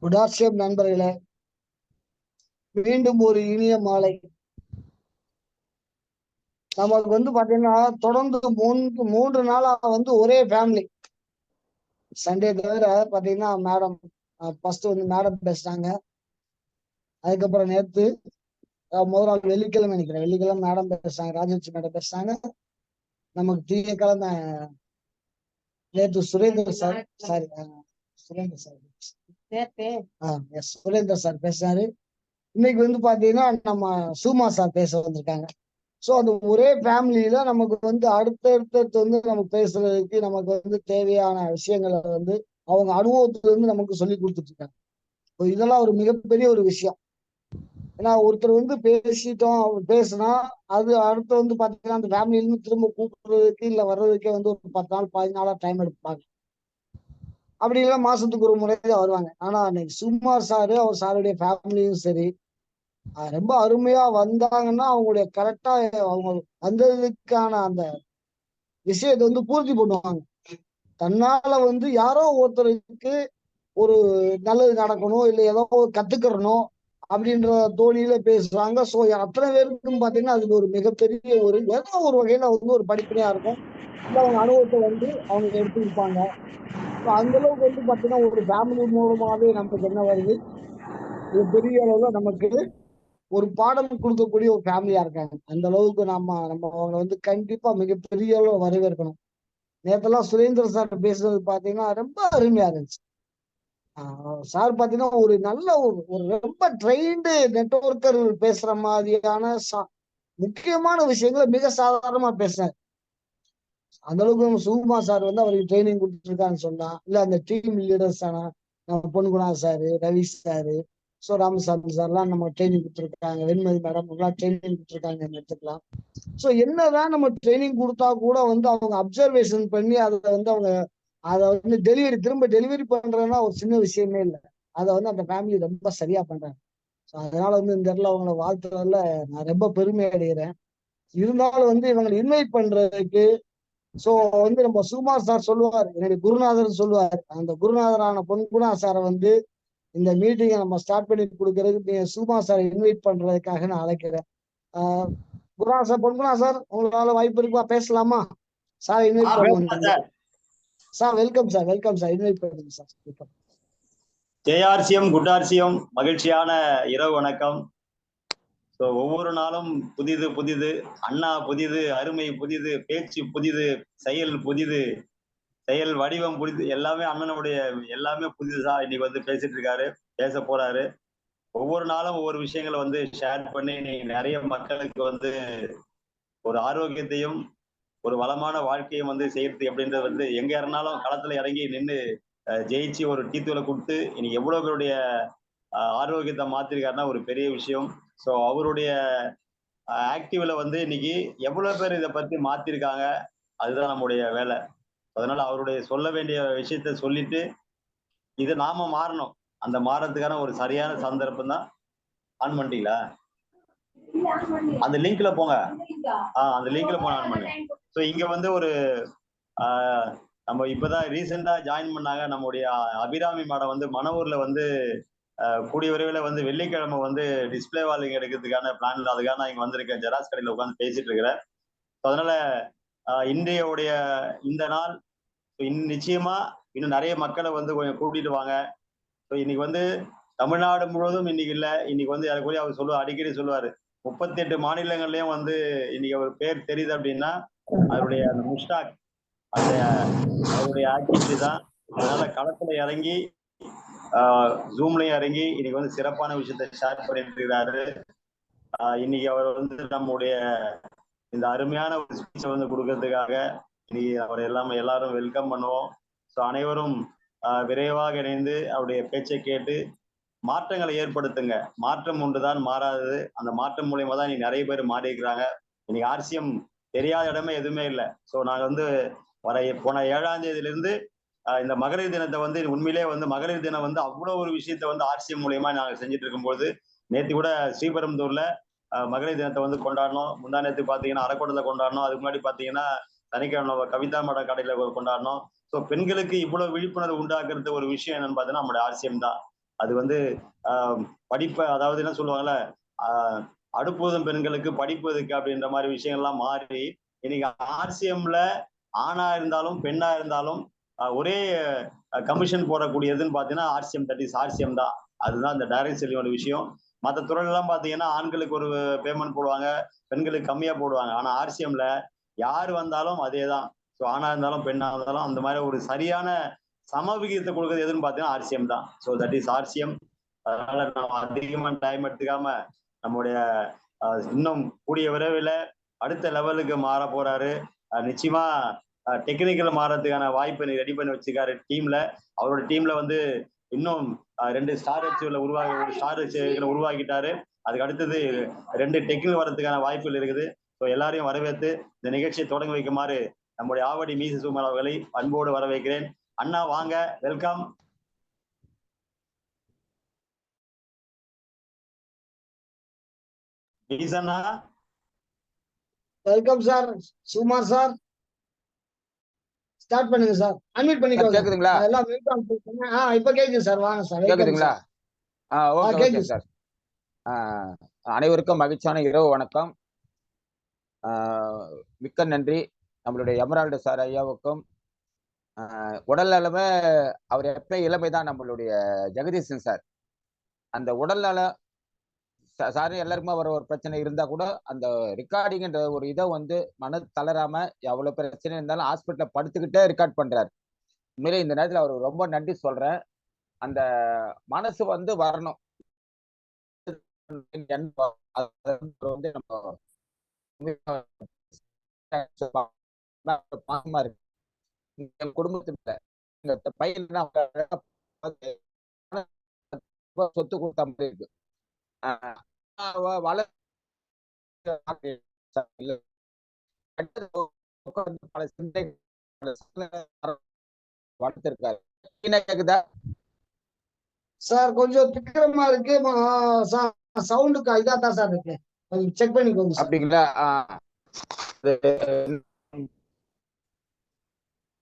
குடாசியம் நண்பர்களே, மீண்டும் ஒரு இனிய மாலை. நமக்கு பாத்தீங்கன்னா தொடர்ந்து மூன்று நாளா ஒரே ஃபேமிலி. சண்டே தவிர பாத்தீங்கன்னா மேடம் ஃபர்ஸ்ட் மேடம் பேசுறாங்க. அதுக்கப்புறம் நேத்து முதல் நாள் வெள்ளிக்கிழமை நினைக்கிறேன், வெள்ளிக்கிழமை மேடம் பேசுறாங்க, ராஜலட்சுமி மேடம் பேசுறாங்க. நமக்கு திங்கக்கிழமை நேற்று Surender sir Surender sir Surender sir பேசுறாரு. இன்னைக்கு பாத்தீங்கன்னா நம்ம சுமா சார் பேச வந்திருக்காங்க. சோ அந்த ஒரே ஃபேமிலியில நமக்கு அடுத்தடுத்து நமக்கு பேசுறதுக்கு நமக்கு தேவையான விஷயங்களை அவங்க அனுபவத்துல நமக்கு சொல்லி கொடுத்துட்டு இருக்காங்க. இதெல்லாம் ஒரு மிகப்பெரிய ஒரு விஷயம். ஏன்னா ஒருத்தர் பேசிட்டோம், பேசுனா அது அடுத்து பாத்தீங்கன்னா அந்த ஃபேமிலில இருந்து திரும்ப கூப்பிடுறதுக்கு இல்ல வர்றதுக்கே ஒரு 10 நாள் 15 நாளா டைம் எடுப்பாங்க. அப்படி இல்ல மாசத்துக்கு ஒரு முறைதான் வருவாங்க. ஆனா அன்னைக்கு சுமார் சாரு அவர் சாருடைய ஃபேமிலியும் சரி ரொம்ப அருமையா வந்தாங்கன்னா அவங்களுடைய கரெக்டா அவங்க வந்ததுக்கான அந்த விஷயத்தை பூர்த்தி பண்ணுவாங்க. தன்னால யாரோ ஒருத்தருக்கு ஒரு நல்லது நடக்கணும் இல்ல ஏதோ கத்துக்கிறணும் அப்படின்ற தோணியில பேசுறாங்க. சோ அத்தனை பேருக்கும் பாத்தீங்கன்னா அது ஒரு மிகப்பெரிய ஏதோ ஒரு வகையில ஒரு படிப்பினையா இருக்கும். இல்ல அவங்க அனுபவத்தை அவங்க எடுத்துருப்பாங்க. அந்த அளவுக்கு பாத்தீங்கன்னா ஒரு ஃபேமிலி மூலமாவே நமக்கு என்ன வருது, இது பெரிய அளவுல நமக்கு ஒரு பாடம் கொடுக்கக்கூடிய ஒரு ஃபேமிலியா இருக்காங்க. அந்த அளவுக்கு நம்ம அவங்க கண்டிப்பா மிகப்பெரிய அளவு வரவேற்கணும். நேத்தெல்லாம் சுரேந்தர் சார் பேசுறது பாத்தீங்கன்னா ரொம்ப அருமையா இருந்துச்சு. சார் பாத்தீங்கன்னா ஒரு நல்ல ஒரு ரொம்ப ட்ரெயின்டு நெட்வொர்க்கர் பேசுற மாதிரியான முக்கியமான விஷயங்களை மிக சாதாரணமா பேசுறாரு. அந்த அளவுக்கு சுகுமா சார் அவருக்கு ட்ரைனிங் கொடுத்துருக்கான்னு சொன்னா, இல்ல அந்த டீம் லீடர்ஸ் ஆனா நம்ம பொன்குணா சாரு, ரவி சாரு, ராமசாமி சார்லாம் நம்ம ட்ரைனிங் கொடுத்துருக்காங்க. வெண்மதி மேடம் எல்லாம் ட்ரைனிங் கொடுத்துருக்காங்க எடுத்துக்கலாம். சோ என்னதான் நம்ம ட்ரைனிங் கொடுத்தா கூட அவங்க அப்சர்வேஷன் பண்ணி அதை அவங்க அதை திரும்ப டெலிவரி பண்றதுன்னா ஒரு சின்ன விஷயமே இல்லை. அதை அந்த ஃபேமிலி ரொம்ப சரியா பண்றாங்க. அதனால இந்த இடத்துல அவங்கள வாழ்த்துறதுல நான் ரொம்ப பெருமை அடைகிறேன். இருந்தாலும் இவங்களை இன்வைட் பண்றதுக்கு சோ நம்ம சுகுமார் சார் சொல்லுவார், என்னுடைய குருநாதர் சொல்லுவார், அந்த குருநாதரான பொன்குணா சாரை இந்த மீட்டிங்கை நம்ம ஸ்டார்ட் பண்ணி கொடுக்கறதுக்கு நீங்க சுகுமார் சாரை இன்வைட் பண்றதுக்காக நான் அழைக்கிறேன். குருநாதர் சார், பொன்குணா சார், உங்களால வாய்ப்பு இருக்குவா, பேசலாமா? சார் இன்வைட் பண்ணுங்க sir. Welcome sir, welcome sir, invite பண்ணுங்க சார். ஜெயார்சியம் குட்டார்சியம், மகிழ்ச்சியான இரவு வணக்கம். ஒவ்வொரு நாளும் புதிது புதிது, அண்ணா புதிது, அருமை புதிது, பேச்சு புதிது, செயல் புதிது, செயல் வடிவம் புதிது, எல்லாமே அண்ணனுடைய எல்லாமே புதிதுதான். இன்னைக்கு பேசிட்டு இருக்காரு, பேச போறாரு. ஒவ்வொரு நாளும் ஒவ்வொரு விஷயங்களை ஷேர் பண்ணி நிறைய மக்களுக்கு ஒரு ஆரோக்கியத்தையும் ஒரு வளமான வாழ்க்கையும் செய்யறது அப்படின்றது எங்க இருந்தாலும் களத்துல இறங்கி நின்று ஜெயிச்சு ஒரு டீத்தூளை கொடுத்து இன்னைக்கு எவ்வளவு பேருடைய ஆரோக்கியத்தை மாத்திருக்காருன்னா ஒரு பெரிய விஷயம். ஸோ அவருடைய ஆக்டிவ்ல இன்னைக்கு எவ்வளவு பேர் இதை பத்தி மாத்திருக்காங்க, அதுதான் நம்முடைய வேலை. அதனால அவருடைய சொல்ல வேண்டிய விஷயத்த சொல்லிட்டு இதை நாம மாறணும். அந்த மாறதுக்கான ஒரு சரியான சந்தர்ப்பம் தான். ஆன் பண்ணிட்டீங்களா? அந்த லிங்க்ல போங்க. அந்த லிங்க்ல போன ஆன் பண்ணு. ஸோ இங்க ஒரு நம்ம இப்பதான் ரீசெண்டா ஜாயின் பண்ணாங்க நம்முடைய அபிராமி மேடம் மணவூர்ல கூடிய விரைவில் வெள்ளிக்கிழமை டிஸ்பிளே வாலிங் எடுக்கிறதுக்கான பிளான்ல அதுக்காக நான் இங்க வந்திருக்கேன். ஜெராக்ஸ் கடையில் உட்காந்து பேசிட்டு இருக்கிறேன். அதனால இன்றைய இந்த நாள் நிச்சயமா இன்னும் நிறைய மக்களை கொஞ்சம் கூட்டிட்டு வாங்க. இன்னைக்கு தமிழ்நாடு முழுவதும் இன்னைக்கு இல்ல, இன்னைக்கு எனக்குரிய அவர் சொல்லுவார், அடிக்கடி சொல்லுவாரு, 38 மாநிலங்கள்லயும் இன்னைக்கு அவர் பேர் தெரியுது அப்படின்னா அவருடைய அந்த முஸ்டாக் அவருடைய ஆக்டிவிட்டி தான். அதனால களத்துல இறங்கி ஜூம்லயும் இறங்கி இன்னைக்கு சிறப்பான விஷயத்தை ஷேர் பண்ணிட்டு இருக்கிறாரு. இன்னைக்கு அவர் நம்முடைய இந்த அருமையான ஒரு ஸ்பீச்சை கொடுக்கறதுக்காக இன்னைக்கு அவர் எல்லாரும் வெல்கம் பண்ணுவோம். ஸோ அனைவரும் விரைவாக இணைந்து அவருடைய பேச்சை கேட்டு மாற்றங்களை ஏற்படுத்துங்க. மாற்றம் ஒன்றுதான் மாறாதது. அந்த மாற்றம் மூலியமா தான் இன்னைக்கு நிறைய பேர் மாறி இருக்கிறாங்க. இன்னைக்கு ஆர்சிஎம் தெரியாத இடமே எதுவுமே இல்லை. ஸோ நாங்க போன 7ஆம் தேதியிலிருந்து இந்த மகளிர் தினத்தை உண்மையிலே மகளிர் தினம் அவ்வளவு ஒரு விஷயத்த ஆர்சிஎம் மூலியமா நாங்க செஞ்சுட்டு இருக்கும்போது, நேற்று கூட ஸ்ரீபெரும்புதூர்ல மகளிர் தினத்தை கொண்டாடணும். முந்தா நேற்று பாத்தீங்கன்னா அரக்கோணத்துல கொண்டாடணும். அதுக்கு முன்னாடி பாத்தீங்கன்னா சனிக்கிழமை கவிதா மடம் கடையில கொண்டாடணும். ஸோ பெண்களுக்கு இவ்வளவு விழிப்புணர்வு உண்டாக்குறது ஒரு விஷயம் என்னன்னு பாத்தீங்கன்னா நம்மளுடைய ஆர்சிஎம் தான். அது வந்து படிப்பை, அதாவது என்ன சொல்லுவாங்கல்ல, அடுப்பூதும் பெண்களுக்கு படிப்பதுக்கு அப்படின்ற மாதிரி விஷயங்கள்லாம் மாறி இன்னைக்கு ஆர்சிஎம்ல ஆணா இருந்தாலும் பெண்ணா இருந்தாலும் ஒரே கமிஷன் போடக்கூடியதுன்னு பாத்தீங்கன்னா ஆர்சிஎம், தட் இஸ் ஆர்சிஎம் தான். அதுதான் இந்த டைரக்ட் செல்லிங்கோட விஷயம். மற்ற துறையெல்லாம் பாத்தீங்கன்னா ஆண்களுக்கு ஒரு பேமெண்ட் போடுவாங்க, பெண்களுக்கு கம்மியா போடுவாங்க. ஆனா ஆர்சிஎம்ல யார் வந்தாலும் அதே தான். ஸோ ஆணா இருந்தாலும் பெண்ணா இருந்தாலும் அந்த மாதிரி ஒரு சரியான சமவிகிதத்தை கொடுக்குறது எதுன்னு பாத்தீங்கன்னா ஆர்சிஎம் தான். So that is RCM. அதனால நம்ம அதிகமா டைம் எடுத்துக்காம நம்முடைய இன்னும் கூடிய விரைவில் அடுத்த லெவலுக்கு மாற போறாரு. நிச்சயமா டெக்னிக்கல் மாறதுக்கான வாய்ப்பை ரெடி பண்ணி வச்சிருக்காரு டீம்ல. அவரோட டீம்ல வந்து இன்னும் 2 ஸ்டார் அச்சீவ்ல ஒரு ஸ்டார் அச்சீவ்ல உருவாக்கிட்டாரு. அதுக்கு அடுத்தது 2 டெக்னிக்கல் வரதுக்கான வாய்ப்புகள் இருக்குது. ஸோ எல்லாரையும் வரவேற்று இந்த நிகழ்ச்சியை தொடங்கி வைக்குமாறு நம்முடைய ஆவடி மீசி சுமர் அவர்களை அன்போடு வரவேற்கிறேன். அண்ணா வாங்க, வெல்கம். வெல்கம் சார், சுமார் சார். ஸ்டார்ட் பண்ணுங்க சார். அன்மியூட் பண்ணிக்கோங்க. கேக்குதுங்களா? எல்லாம் மியூட் ஆன் பண்ணுங்க. இப்ப கேக்குது சார். வாங்க சார். கேக்குதுங்களா? ஓகே கேக்குது சார். அனைவருக்கும் மகிழ்ச்சியான இரவு வணக்கம். மிக்க நன்றி நம்மளுடைய எமரால்டு சார் ஐயாவுக்கும். உடல் நலமே அவர் எப்ப இளமைதான் நம்மளுடைய ஜெகதீசன் சார். அந்த உடல் நல சார் எல்லாருக்குமே வர ஒரு பிரச்சனை இருந்தா கூட அந்த ரெக்கார்டிங்ன்ற ஒரு இதை வந்து மன தளராம எவ்வளவு பிரச்சனை இருந்தாலும் ஹாஸ்பிட்டல்ல படுத்துக்கிட்டே ரெக்கார்ட் பண்றாரு. உண்மையிலே இந்த நேரத்துல அவர் ரொம்ப நன்றி சொல்றேன். அந்த மனசு வந்து வரணும். வந்து நம்ம பாசமா இருக்கு குடும்பத்துல இந்த பையன் சொத்து கொடுத்த மாதிரி இருக்கு. பல சிந்தை வளர்த்திருக்காரு. கேக்குதா சார்? கொஞ்சம் திக்கிரமா இருக்கு. சவுண்டுக்கு இதா தான் சார் இருக்கு. கொஞ்சம் செக் பண்ணிக்கோங்க சார். அப்படிங்களா?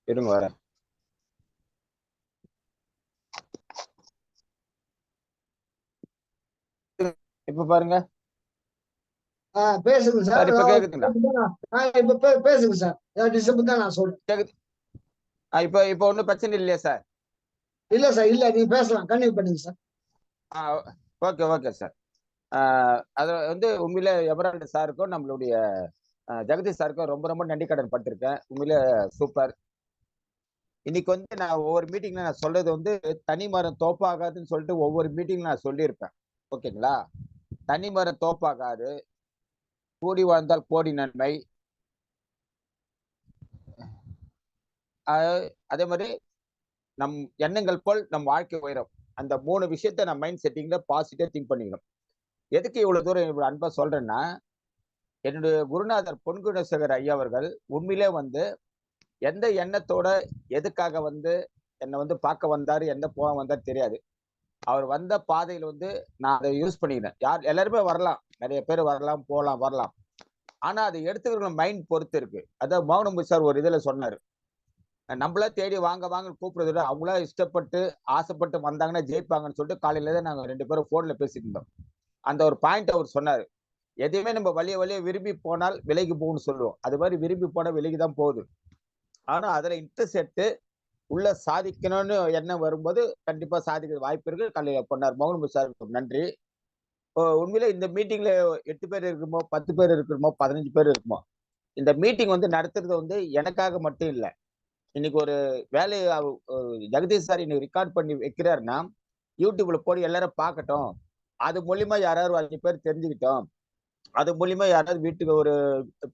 இருங்க வரேன். இப்ப பாருங்க. பேசுங்க சார். இப்ப கேக்குதுங்களா? இப்ப பேசுங்க சார். டிஸ்டர்ப் தான் நான் சொல்றேன். கேக்குது. இப்ப ஒண்ணும் பிரச்சனை இல்லையா சார்? இல்ல சார், இல்ல, நீங்க பேசலாம். கண்டினியூ பண்ணுங்க சார். Okay sir. அது வந்து உண்மையில எமரால்டு சாருக்கும் நம்மளுடைய ஜெகதீஷ் சாருக்கும் ரொம்ப ரொம்ப நன்றி கடன் பட்டிருக்கேன். உண்மையில சூப்பர். இன்னைக்கு வந்து நான் ஒவ்வொரு மீட்டிங்ல நான் சொல்றது வந்து தனி மரம் தோப்பாகாதுன்னு சொல்லிட்டு ஒவ்வொரு மீட்டிங்ல நான் சொல்லியிருப்பேன். ஓகேங்களா? தனி மரம் தோப்பாகாது, கூடி வாழ்ந்தால் கோடி நன்மை. அதே மாதிரி நம் எண்ணங்கள் போல் நம் வாழ்க்கை உயரும். அந்த 3 விஷயத்த நான் மைண்ட் செட்டிங்ல பாசிட்டிவா திங்க் பண்ணிக்கணும். எதுக்கு இவ்வளவு தூரம் இவ்வளவு அன்பா சொல்றேன்னா, என்னுடைய குருநாதர் பொன்குணசேகர் ஐயா அவர்கள் உண்மையிலே வந்து எந்த எண்ணத்தோட எதுக்காக வந்து என்னை வந்து பார்க்க வந்தாரு, எந்த போக வந்தாரு தெரியாது. அவர் வந்த பாதையில வந்து நான் அதை யூஸ் பண்ணிக்கிறேன். எல்லாருமே வரலாம், நிறைய பேர் வரலாம், வரலாம். ஆனா அதை எடுத்துக்கிற மைண்ட் பொறுத்து இருக்கு. அதான் மௌனமுடி சார் ஒரு இதுல சொன்னாரு, நம்மளா தேடி வாங்கன்னு கூப்பிடுறத விட அவங்களா இஷ்டப்பட்டு ஆசைப்பட்டு வந்தாங்கன்னா ஜெயிப்பாங்கன்னு சொல்லிட்டு காலையில தான் நாங்க 2 பேரும் போன்ல பேசிட்டு இருந்தோம். அந்த ஒரு பாயிண்ட் அவர் சொன்னாரு. எதையுமே நம்ம வழிய விரும்பி போனால் விலைக்கு போகும்னு சொல்லுவோம். அது மாதிரி விரும்பி போனா விலைக்கு தான் போகுது. ஆனா அதுல இன்ட்ரெஸ்ட் எடுத்து உள்ள சாதிக்கணும்னு எண்ணம் வரும்போது கண்டிப்பா சாதிக்கிற வாய்ப்பு இருக்கு. காலையில பொன்னார் மௌனமுடி சார் நன்றி. உண்மையில இந்த மீட்டிங்ல 8 பேர் இருக்குமோ, 10 பேர் இருக்குமோ, 15 பேர் இருக்குமோ, இந்த மீட்டிங் வந்து நடத்துறது வந்து எனக்காக மட்டும் இல்லை. இன்னைக்கு ஒரு வேலையை ஜெகதீஷ் சார் இன்னைக்கு ரெக்கார்ட் பண்ணி வைக்கிறாருன்னா யூடியூப்ல போய் எல்லாரும் பார்க்கட்டும், அது மூலியமா யாராவது 5 பேர் தெரிஞ்சுக்கிட்டோம், அது மூலியமா யாராவது வீட்டுக்கு ஒரு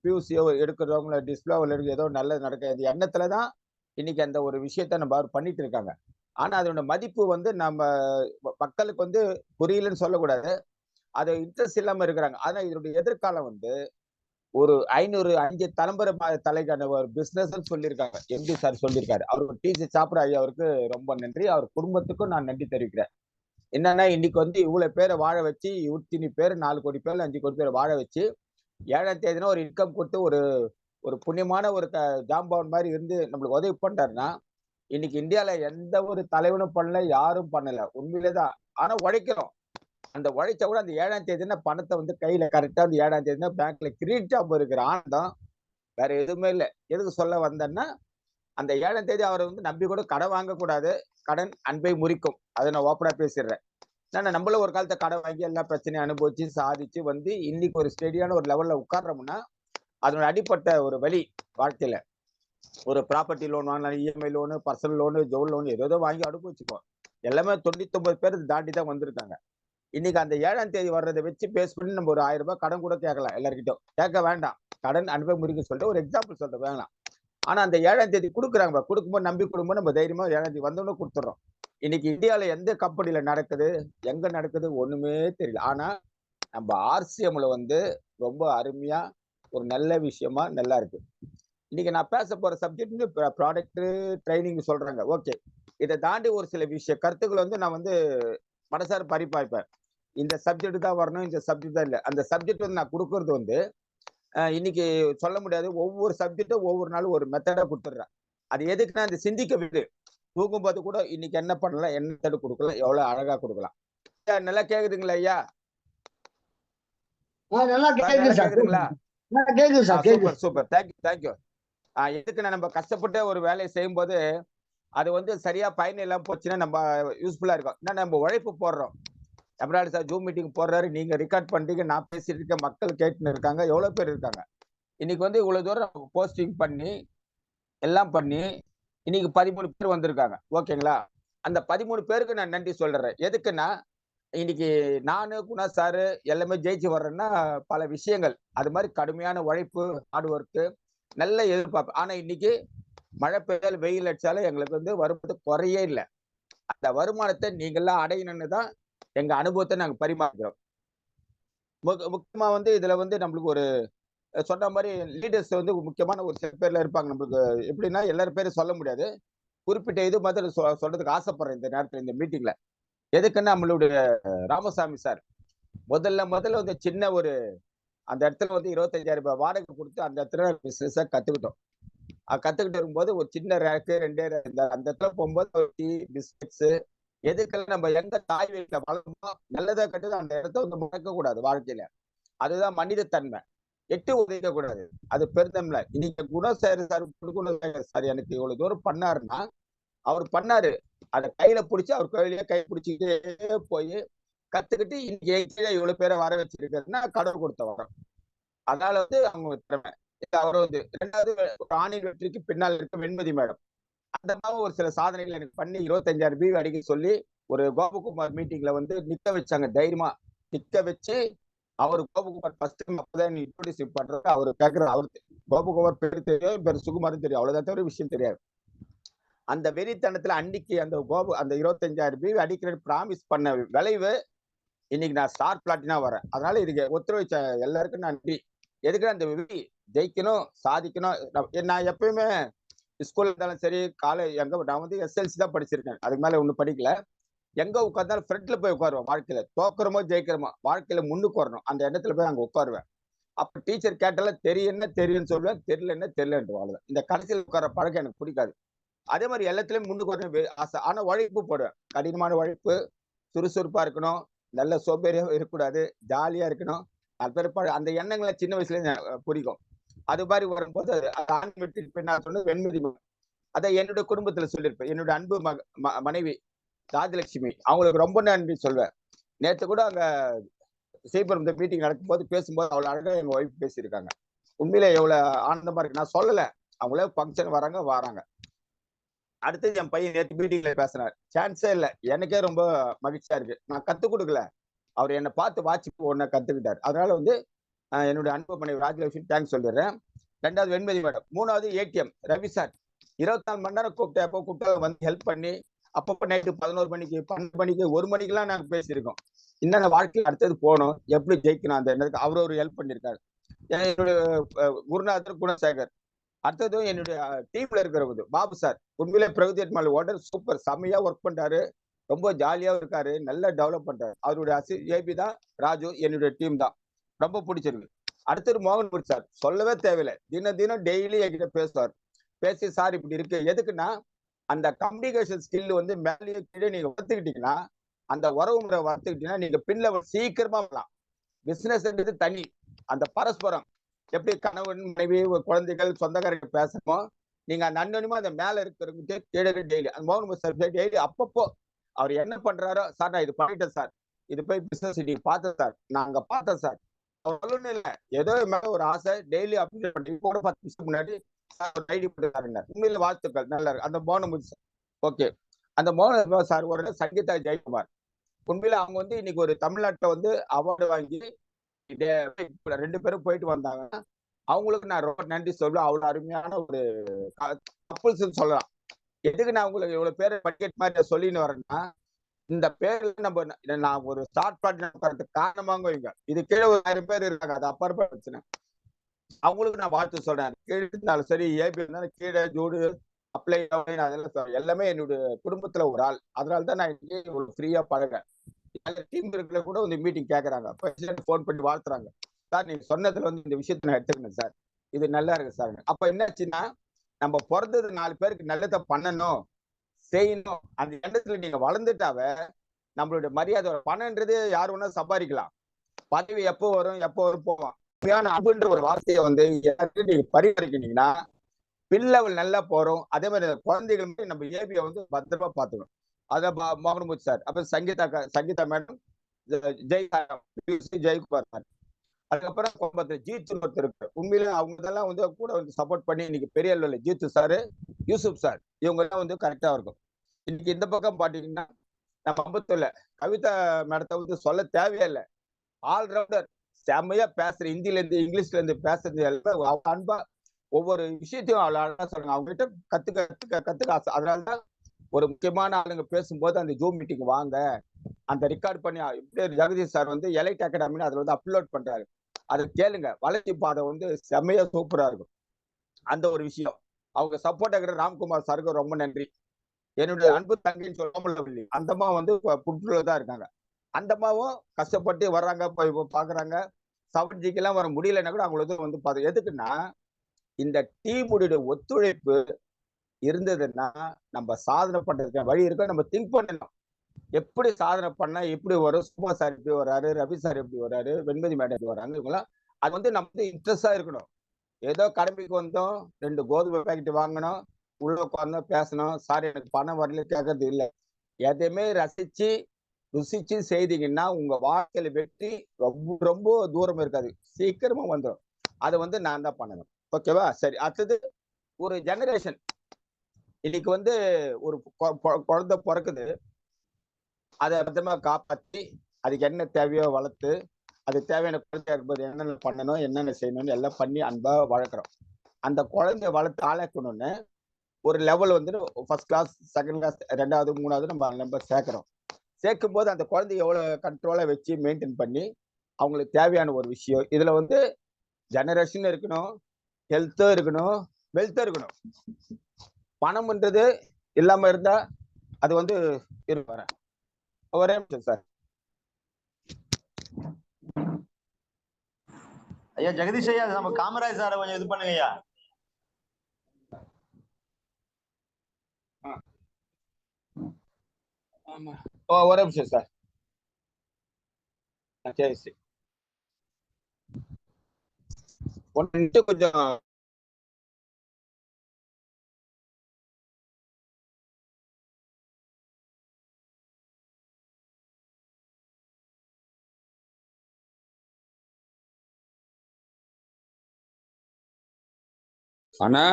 பியூசியோ எடுக்கிறவங்கள டிஸ்பிளே ஏதோ நல்லது நடக்காது எண்ணத்துலதான் இன்னைக்கு அந்த ஒரு விஷயத்த நம்ம பண்ணிட்டு இருக்காங்க. ஆனா அதோட மதிப்பு வந்து நம்ம மக்களுக்கு வந்து புரியலன்னு சொல்லக்கூடாது. அது இன்ட்ரெஸ்ட் இல்லாம இருக்கிறாங்க. ஆனா இதனுடைய எதிர்காலம் வந்து ஒரு 5 தலைமுறை தலைக்கான ஒரு பிசினஸ் சொல்லியிருக்காங்க. எம்டி சார் சொல்லியிருக்காரு. அவருக்கு டிசி சாப்பிட ஐயா அவருக்கு ரொம்ப நன்றி. அவர் குடும்பத்துக்கும் நான் நன்றி தெரிவிக்கிறேன். என்னன்னா இன்னைக்கு வந்து இவ்வளவு பேரை வாழ வச்சு, 20 பேர் 4 கோடி பேர் 5 கோடி பேரை வாழ வச்சு 7ஆம் தேதினா ஒரு இன்கம் கொடுத்து ஒரு புண்ணியமான ஒரு ஜாம்பவன் மாதிரி இருந்து நம்மளுக்கு உதவி பண்றாருன்னா, இன்னைக்கு இந்தியால எந்த ஒரு தலைவனும் பண்ணல, யாரும் பண்ணல. உண்மையிலேதான் ஆனா உழைக்கிறோம். அந்த உழைச்சா கூட அந்த 7ஆம் தேதினா பணத்தை வந்து கையில கரெக்டா அந்த 7ஆம் தேதினா பேங்க்ல கிரெடிட் ஆகும் இருக்கிற ஆனந்தம் வேற எதுவுமே இல்லை. எதுக்கு சொல்ல வந்தேன்னா, அந்த 7ஆம் தேதி அவரை வந்து நம்பி கூட கடன் வாங்கக்கூடாது. கடன் அன்பை முறிக்கும். அதை நான் ஓப்பனா பேசிடுறேன். ஏன்னா நம்மளும் ஒரு காலத்தை கடன் வாங்கி எல்லா பிரச்சனையும் அனுபவிச்சு சாதிச்சு வந்து இன்னைக்கு ஒரு ஸ்டெடியான ஒரு லெவல்ல உட்கார்றோம்னா அதனோட அடிப்பட்ட ஒரு வழி வாழ்க்கையில ஒரு ப்ராப்பர்ட்டி லோன் வாங்கலாம், இஎம்ஐ லோனு, பர்சனல் லோனு, ஜோல் லோன் ஏதோ வாங்கி அனுபவிச்சுக்கோம். எல்லாமே 99 பேர் தாண்டி தான் வந்திருக்காங்க. இன்னைக்கு அந்த 7ஆம் தேதி வர்றதை வச்சு பேஸ் பண்ணி நம்ம ஒரு 1000 ரூபாய் கடன் கூட கேட்கலாம். எல்லாருக்கிட்டும் கேட்க வேண்டாம். கடன் அனுப்ப முடியும்னு சொல்லிட்டு ஒரு எக்ஸாம்பிள் சொல்லிட்டு வேணாம். ஆனா அந்த 7ஆம் தேதி கொடுக்குறாங்க. கொடுக்கும்போது நம்பி கொடுக்கும்போது நம்ம தைரியமா 7ஆம் தேதி வந்தோன்னு கொடுத்துறோம். இன்னைக்கு இந்தியாவில எந்த கம்பெனில நடக்குது, எங்க நடக்குது ஒண்ணுமே தெரியல. ஆனா நம்ம ஆர்சிஎம்ல வந்து ரொம்ப அருமையா ஒரு நல்ல விஷயமா நல்லா இருக்கு. இன்னைக்கு நான் பேச போற சப்ஜெக்ட் ப்ராடக்ட் ட்ரைனிங் சொல்றாங்க. ஓகே, இதை தாண்டி ஒரு சில கருத்துக்கள் வந்து நான் வந்து மனசார பரிபாய்ப்பேன். இந்த சப்ஜெக்ட் தான் வரணும், இந்த சப்ஜெக்ட் தான் இல்லை. அந்த சப்ஜெக்ட் வந்து நான் கொடுக்கறது வந்து இன்னைக்கு சொல்ல முடியாது. ஒவ்வொரு சப்ஜெக்டும் ஒவ்வொரு நாளும் ஒரு மெத்தடா கொடுத்துடுறேன். அது எதுக்குன்னா அந்த சிந்திக்க விடு. தூங்கும்போது கூட இன்னைக்கு என்ன பண்ணலாம், என்ன மெத்தட் கொடுக்கலாம், எவ்வளவு அழகா கொடுக்கலாம். நல்லா கேக்குதுங்களா ஐயா? நல்லா கேக்குது நல்லா சார். கேக்குதுங்களா? கேக்குது சார், கேக்குது. Super super, thank you thank you. எதுக்கு நம்ம கஷ்டப்பட்டு ஒரு வேலையை செய்யும் போது அது வந்து சரியா பயன் இல்லாம போச்சுன்னா நம்ம யூஸ்ஃபுல்லா இருக்கும். ஏன்னா நம்ம உழைப்பு போடுறோம். எப்ராடு சார் ஜூம் மீட்டிங் போடுறாரு, நீங்க ரெக்கார்ட் பண்றீங்க, நான் பேசிட்டு இருக்கேன், மக்கள் கேட்டுன்னு இருக்காங்க, எவ்வளவு பேர் இருக்காங்க. இன்னைக்கு வந்து இவ்வளவு தூரம் போஸ்டிங் பண்ணி எல்லாம் பண்ணி இன்னைக்கு 13 பேர் வந்திருக்காங்க. ஓகேங்களா? அந்த 13 பேருக்கு நான் நன்றி சொல்றேன். எதுக்குன்னா இன்னைக்கு நானு குணா சாரு எல்லாமே ஜெயிச்சு வர்றேன்னா பல விஷயங்கள் அது மாதிரி கடுமையான உழைப்பு, ஹார்ட் ஒர்க்கு, நல்ல எதிர்பார்ப்பு. ஆனா இன்னைக்கு மழை பெய்தால் வெயில் அடிச்சாலும் எங்களுக்கு வந்து வருமானத்து குறையே இல்லை. அந்த வருமானத்தை நீங்க எல்லாம் அடையணும்னு தான் எங்க அனுபவத்தை நாங்க பரிமாறுகிறோம். முக்கியமா வந்து இதுல வந்து நம்மளுக்கு ஒரு சொன்ன மாதிரி லீடர்ஸ் வந்து முக்கியமான ஒரு சில பேர்ல இருப்பாங்க. நம்மளுக்கு எப்படின்னா எல்லாரும் பேரும் சொல்ல முடியாது. குறிப்பிட்ட இது மாதிரி சொல்றதுக்கு ஆசைப்படுறேன் இந்த நேரத்துல இந்த மீட்டிங்ல. எதுக்குன்னா நம்மளுடைய ராமசாமி சார் முதல்ல வந்து சின்ன ஒரு அந்த இடத்துல வந்து 25,000 ரூபாய் வாடகை கொடுத்து அந்த இடத்துல பிசினஸா கத்துக்கிட்டோம். கத்துக்கிட்டு இருக்கும்போது ஒரு சின்ன ரேக்கு 2 அந்த இடத்துல போகும்போது டீ பிஸ்கட்ஸ் எதுக்கெல்லாம் நம்ம எங்க தாய் வீட்டுல வளர்ந்தோமோ நல்லதா கட்டுது அந்த இடத்த வந்து முடக்க கூடாது வாழ்க்கையில. அதுதான் மனிதத்தன்மை. எட்டு உதைக்க கூடாது. அது பெருந்தன்மை. இன்னைக்கு குணசேகர் சார் குணசேகர் சார் எனக்கு இவ்வளவு தூரம் பண்ணாருன்னா அவர் பண்ணாரு. அதை கையில பிடிச்சி அவர் கையிலேயே கை பிடிச்சிக்கிட்டே போய் கத்துக்கிட்டு இன்னைக்கு கீழே இவ்வளவு பேரை வர வச்சிருக்காருன்னா கடவுள் கொடுத்த வரம். அதனால வந்து அவங்க திறமை. அவர் வந்து 2வது ஆணின் வெற்றிக்கு பின்னால் இருக்க வெண்மதி மேடம். அந்த மாதிரி ஒரு சில சாதனைகள் எனக்கு பண்ணி 25,000 பீவ் அடிக்க சொல்லி ஒரு கோபகுமார் மீட்டிங்ல வந்து நிக்க வச்சாங்க. தைரியமா நிக்க வச்சு அவர் கோபகுமார் ஃபர்ஸ்ட் டைம் அப்பதான் இன்ட்ரோடியூஸ் பண்றாரு. அவர் கேட்கிற அவர் கோபகுமார் பேரு தெரியும், பேர் சுகுமாரும் தெரியும், அவ்வளவுதான் தவிர விஷயம் தெரியாது. அந்த வெறித்தனத்துல அன்னைக்கு அந்த 25,000 பீவ் அடிக்கிற ப்ராமிஸ் பண்ண விளைவு இன்னைக்கு நான் ஸ்டார் பிளாட்டினா வரேன். அதனால இதுக்கு ஒத்துழைச்ச எல்லாருக்கும் நன்றி. எதுக்கு அந்த வெறி ஜெயிக்கணும், சாதிக்கணும். நான் எப்பயுமே ஸ்கூல்ல இருந்தாலும் சரி, நான் வந்து எஸ்எல்சி தான் படிச்சிருக்கேன். அதுக்கு மேல ஒண்ணும் படிக்கல. எங்க உட்கார்ந்தாலும் ஃப்ரண்ட்ல போய் உட்காருவேன். வாழ்க்கையில தோக்குறமோ ஜெயிக்கிறோமோ வாழ்க்கையில முன்னுக்கு வரணும் அந்த இடத்துல போய் அங்க உட்காருவேன். அப்ப டீச்சர் கேட்டாலும் தெரியும்னு சொல்லுவேன், தெரியலன்னு தெரியலன்ட்டு அவ்வளவுதான். இந்த கடைசியில் உட்கார பழக்கம் எனக்கு பிடிக்காது. அதே மாதிரி எல்லாத்துலயும் முன்னுக்கு வரணும் ஆசை. ஆனா உழைப்பு போடுவேன். கடினமான உழைப்பு, சுறுசுறுப்பா இருக்கணும், நல்ல சோம்பேறியா இருக்கக்கூடாது, ஜாலியா இருக்கணும். அந்த எண்ணங்களை சின்ன வயசுல பிடிக்கும். அது மாதிரி வரும்போது ஆண் வெற்றிக்கு பின்னால் சொன்னது வெண்மதி. அதை என்னுடைய குடும்பத்துல சொல்லியிருப்பேன். என்னுடைய அன்பு மனைவி ராஜலட்சுமி, அவங்களுக்கு ரொம்ப நன்றி சொல்வேன். நேற்று கூட அங்க சீபுரம் இந்த மீட்டிங் நடக்கும்போது பேசும்போது அவ்வளவு அழகா எங்க ஒய்ஃப் பேசியிருக்காங்க. உண்மையிலே எவ்வளவு ஆனந்தமா இருக்கு. நான் சொல்லல, அவங்களே ஃபங்க்ஷன் வராங்க. அடுத்தது என் பையன் நேற்று மீட்டிங்ல பேசினார். சான்ஸே இல்லை. எனக்கே ரொம்ப மகிழ்ச்சியா இருக்கு. நான் கத்துக் கொடுக்கல, அவர் என்னை பார்த்து வாட்சி ஒன்ன கத்துக்கிட்டாரு. அதனால வந்து என்னுடைய அன்பு மனைவி ராஜலட்சுமி தேங்க்ஸ் சொல்லிடுறேன். 2வது வெண்மதி மேடம். 3வது ஏடிஎம் ரவி சார். 24 மணி நேரம் கூப்பிட்டு வந்து ஹெல்ப் பண்ணி அப்பப்போ நைட்டு 11 மணிக்கு 12 மணிக்கு 1 மணிக்கெல்லாம் நாங்க பேசியிருக்கோம். இன்னும் வாழ்க்கையில் அடுத்தது போகணும், எப்படி ஜெயிக்கணும் அந்த என்னதுக்கு அவர் ஒரு ஹெல்ப் பண்ணியிருக்காரு. என்னுடைய குருநாதர் குணசேகர். அடுத்தது என்னுடைய டீம்ல இருக்கிறவங்க பாபு சார். உண்மையிலே பிரகதி ஓடர் சூப்பர், செம்மையா ஒர்க் பண்றாரு, ரொம்ப ஜாலியா இருக்காரு, நல்லா டெவலப் பண்றாரு. அவருடைய ஏபி தான் ராஜு, என்னுடைய டீம் தான், ரொம்ப பிடிச்சிருக்கு. அடுத்தது மோகன்புரி சார், சொல்லவே தேவையில்லை. தினம் டெய்லி என்கிட்ட பேசுவார். பேசி சார் இப்படி இருக்கு. எதுக்குன்னா அந்த கம்யூனிகேஷன் ஸ்கில் வந்து மேலேயே கீழே நீங்க வளர்த்துக்கிட்டீங்கன்னா அந்த உறவு முறை வளர்த்துக்கிட்டீங்கன்னா நீங்க பின்ல சீக்கிரமா வரலாம். பிசினஸ் தனி. அந்த பரஸ்பரம் எப்படி கணவன் மனைவி குழந்தைகள் சொந்தக்காரர்கள் பேசணுமோ நீங்க அந்த அன்னொன்னுமா அந்த மேல இருக்கிறவங்க கீழே டெய்லி அந்த மௌனம் சார் டெய்லி அப்பப்போ அவர் என்ன பண்றாரோ, சார் நான் இது பண்ணிட்டேன் சார், இது போய் பிசினஸ் இன்னைக்கு பார்த்தேன் சார், நான் அங்க பார்த்தேன் சார், அவர் சொல்லணும் இல்ல ஏதோ மேல ஒரு ஆசை டெய்லி அப்டேட் பண்ணி கூட 10 நிமிஷம் முன்னாடி ஐடி போட்டுருக்காருங்க. உண்மையில வாழ்த்துக்கள், நல்லா இருக்கு அந்த மௌனம். ஓகே, அந்த மௌனம் சார் ஒரு சங்கீதா ஜெயக்குமார், உண்மையில அவங்க வந்து இன்னைக்கு ஒரு தமிழ்நாட்டுல வந்து அவார்டு வாங்கி 2 பேரும் போயிட்டு வந்தாங்க. அவங்களுக்கு நான் ரொம்ப நன்றி சொல்லுவேன். அவ்வளவு அருமையான ஒரு கப்புள்ஸ் சொல்லலாம். எதுக்கு நான் உங்களுக்கு இவ்வளவு பேர் பட்ஜெட் மாதிரி சொல்லின்னு வரேன்னா, இந்த பேர்ல நான் ஒரு ஸ்டார்ட் பண்ண காரணமாக வைங்க. இது கீழே ஒரு 1000 பேர் இருக்காங்க, அது அப்பாற்பட்ட பிரச்சனை. அவங்களுக்கு நான் வாழ்த்து சொல்றேன். கீழே இருந்தாலும் சரி, ஏபி இருந்தாலும் கீழே ஜூடு அப்ளை அதெல்லாம் எல்லாமே என்னுடைய குடும்பத்துல ஒரு ஆள். அதனாலதான் நான் ஒரு ஃப்ரீயா பழகிறேன். டீம் இருக்கிற கூட வந்து மீட்டிங் கேட்கறாங்க, போன் பண்ணி வாழ்த்துறாங்க. சார் நீங்க சொன்னதுல வந்து இந்த விஷயத்த நான் எடுத்துக்கணும் சார், இது நல்லா இருக்கு சார். அப்ப என்னாச்சுன்னா நம்ம பிறந்தது 4 பேருக்கு நல்லதை பண்ணணும் செய்யணும். அந்த எண்ணத்துல நீங்க வளர்ந்துட்டாவ நம்மளுடைய மரியாதை பணம்ன்றது யாரு வேணா சம்பாதிக்கலாம். பதவி எப்போ வரும் போவான். அன்புன்ற ஒரு வார்த்தையை வந்து நீங்க பரிகரிக்கிறீங்கன்னா பின்லெவல் நல்லா போறோம். அதே மாதிரி குழந்தைகள் மாதிரி நம்ம ஏபியை வந்து பத்திரமா பார்த்துக்கணும். அதான் மோகன்முத் சார், அப்ப சங்கீதா மேடம், ஜெயக்குமார் சார், அதுக்கப்புறம் கோயம்புத்தூர் ஜீத்து ஒருத்தர் இருக்கு. உண்மையில அவங்க இதெல்லாம் வந்து கூட வந்து சப்போர்ட் பண்ணி இன்னைக்கு பெரிய அளவில் ஜீத்து சாரு, யூசுப் சார், இவங்க எல்லாம் வந்து கரெக்டா இருக்கும். இன்னைக்கு இந்த பக்கம் பாத்தீங்கன்னா நம்ம அம்பத்தூர்ல கவிதா மேடத்தை வந்து சொல்ல தேவையே இல்லை. ஆல்ரவுண்டர், செம்மையா பேசுற, ஹிந்தில இருந்து இங்கிலீஷ்ல இருந்து பேசுறது எல்லாமே அன்பா ஒவ்வொரு விஷயத்தையும் அழகா சொல்லுங்க. அவங்க கிட்ட கத்துக்க ஆசை. அதனாலதான் ஒரு முக்கியமான ஆளுங்க பேசும்போது அந்த ஜூம் மீட்டிங் வாங்க, அந்த ரெக்கார்ட் பண்ணி ஜெகதீஷ் சார் வந்து எலைட் அகாடமின்னு அதுல வந்து அப்லோட் பண்றாரு, அதை கேளுங்க. வளர்ச்சி பாதை வந்து செம்மையா சூப்பரா இருக்கும். அந்த ஒரு விஷயம் அவங்க சப்போர்ட் ஆகிற ராம்குமார் சாருக்கு ரொம்ப நன்றி. என்னுடைய அன்பு தங்கைன்னு சொல்லாமல் அந்த அம்மா வந்து புற்றுலதான் இருக்காங்க. அந்த அம்மாவும் கஷ்டப்பட்டு வர்றாங்க, பாக்குறாங்க. 7G எல்லாம் வர முடியலன்னா கூட அவங்களுக்கு வந்து பாத்து எதுக்குன்னா இந்த டீமுடைய ஒத்துழைப்பு இருந்ததுன்னா நம்ம சாதனை பண்றதுக்கு வழி இருக்க. நம்ம திங்க் பண்ணணும், எப்படி சாதனை பண்ணா எப்படி வரும். சும்மா சார் எப்படி வர்றாரு, ரவி சார் எப்படி வர்றாரு, வெண்மதி மேடம் எப்படி வர்றாங்க, இவங்களாம் அது வந்து நம்ம வந்து இன்ட்ரெஸ்டா இருக்கணும். ஏதோ கடமைக்கு வந்தோம், 2 கோதுமை பேக்கெட் வாங்கணும், உள்ள உட்காந்தோம் பேசணும், சார் எனக்கு பணம் வரல கேட்கறது இல்லை. எதையுமே ரசிச்சு ருசிச்சு செய்தீங்கன்னா உங்க வாழ்க்கையில வெற்றி ரொம்ப ரொம்ப தூரம் இருக்காது, சீக்கிரமா வந்துடும். அதை வந்து நான் தான் பண்ணணும். ஓகேவா? சரி, அடுத்தது ஒரு ஜெனரேஷன். இன்னைக்கு வந்து ஒரு குழந்தை பிறக்குது, அதை பத்திரமா காப்பாற்றி அதுக்கு என்ன தேவையோ வளர்த்து அது தேவையான குழந்தையா இருக்கும்போது என்னென்ன பண்ணணும் என்னென்ன செய்யணும்னு எல்லாம் பண்ணி அன்பா வளர்க்குறோம். அந்த குழந்தைய வளர்த்து ஆளாக்கணும்னு ஒரு லெவல் வந்து ஃபர்ஸ்ட் கிளாஸ், செகண்ட் கிளாஸ், 2வது 3வது நம்ம சேர்க்கிறோம். சேர்க்கும் போது அந்த குழந்தைய எவ்வளவு கண்ட்ரோலா வச்சு மெயின்டைன் பண்ணி அவங்களுக்கு தேவையான ஒரு விஷயம். இதுல வந்து ஜெனரேஷன் இருக்கணும், ஹெல்த்தும் இருக்கணும், வெல்த்தும் இருக்கணும். பணம்ன்றது இல்லாம இருந்தா அது வந்து இருப்பாரு. ஒரே நிமிஷம் சார். ஐயா ஜெகதீஷ் ஐயா, நம்ம காமராஜ் சாரை கொஞ்சம் இது பண்ணுங்க ஐயா. ஆமா, ஒரே நிமிஷம் சார். சரி சரி, 1 நிமிஷம் கொஞ்சம். அண்ணா,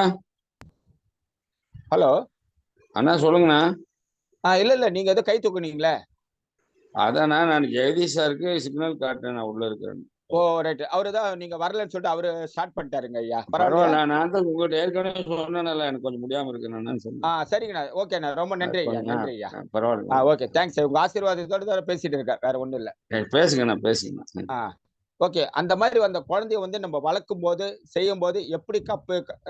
ஹலோ அண்ணா சொல்லுங்கண்ணா. இல்ல நீங்க எதோ கை தூக்குனீங்களே. அதாண்ணா, நான் ஜெகதீஷ் சாருக்கு சிக்னல் காட்டுறேன், நான் உள்ள இருக்கிறேன். ஓ ரைட், அவருதான் நீங்க வரலன்னு சொல்லிட்டு அவரு ஸ்டார்ட் பண்ணிட்டாருங்க ஐயா. பரவாயில்ல, நான் தான் உங்கள்கிட்ட ஏற்கனவே சொன்னேன்ல எனக்கு கொஞ்சம் முடியாம இருக்குன்னு சொன்னேன். சரிங்கண்ணா, ஓகேண்ணா, ரொம்ப நன்றி ஐயா. நன்றி ஐயா. பரவாயில்ல, ஓகே, தேங்க்ஸ். உங்க ஆசீர்வாதத்தோட பேசிட்டு இருக்கேன், வேற ஒண்ணும் இல்ல. பேசுங்கண்ணா பேசுங்கண்ணா. ஓகே, அந்த மாதிரி அந்த குழந்தைய வந்து நம்ம வளர்க்கும் போது செய்யும் போது எப்படி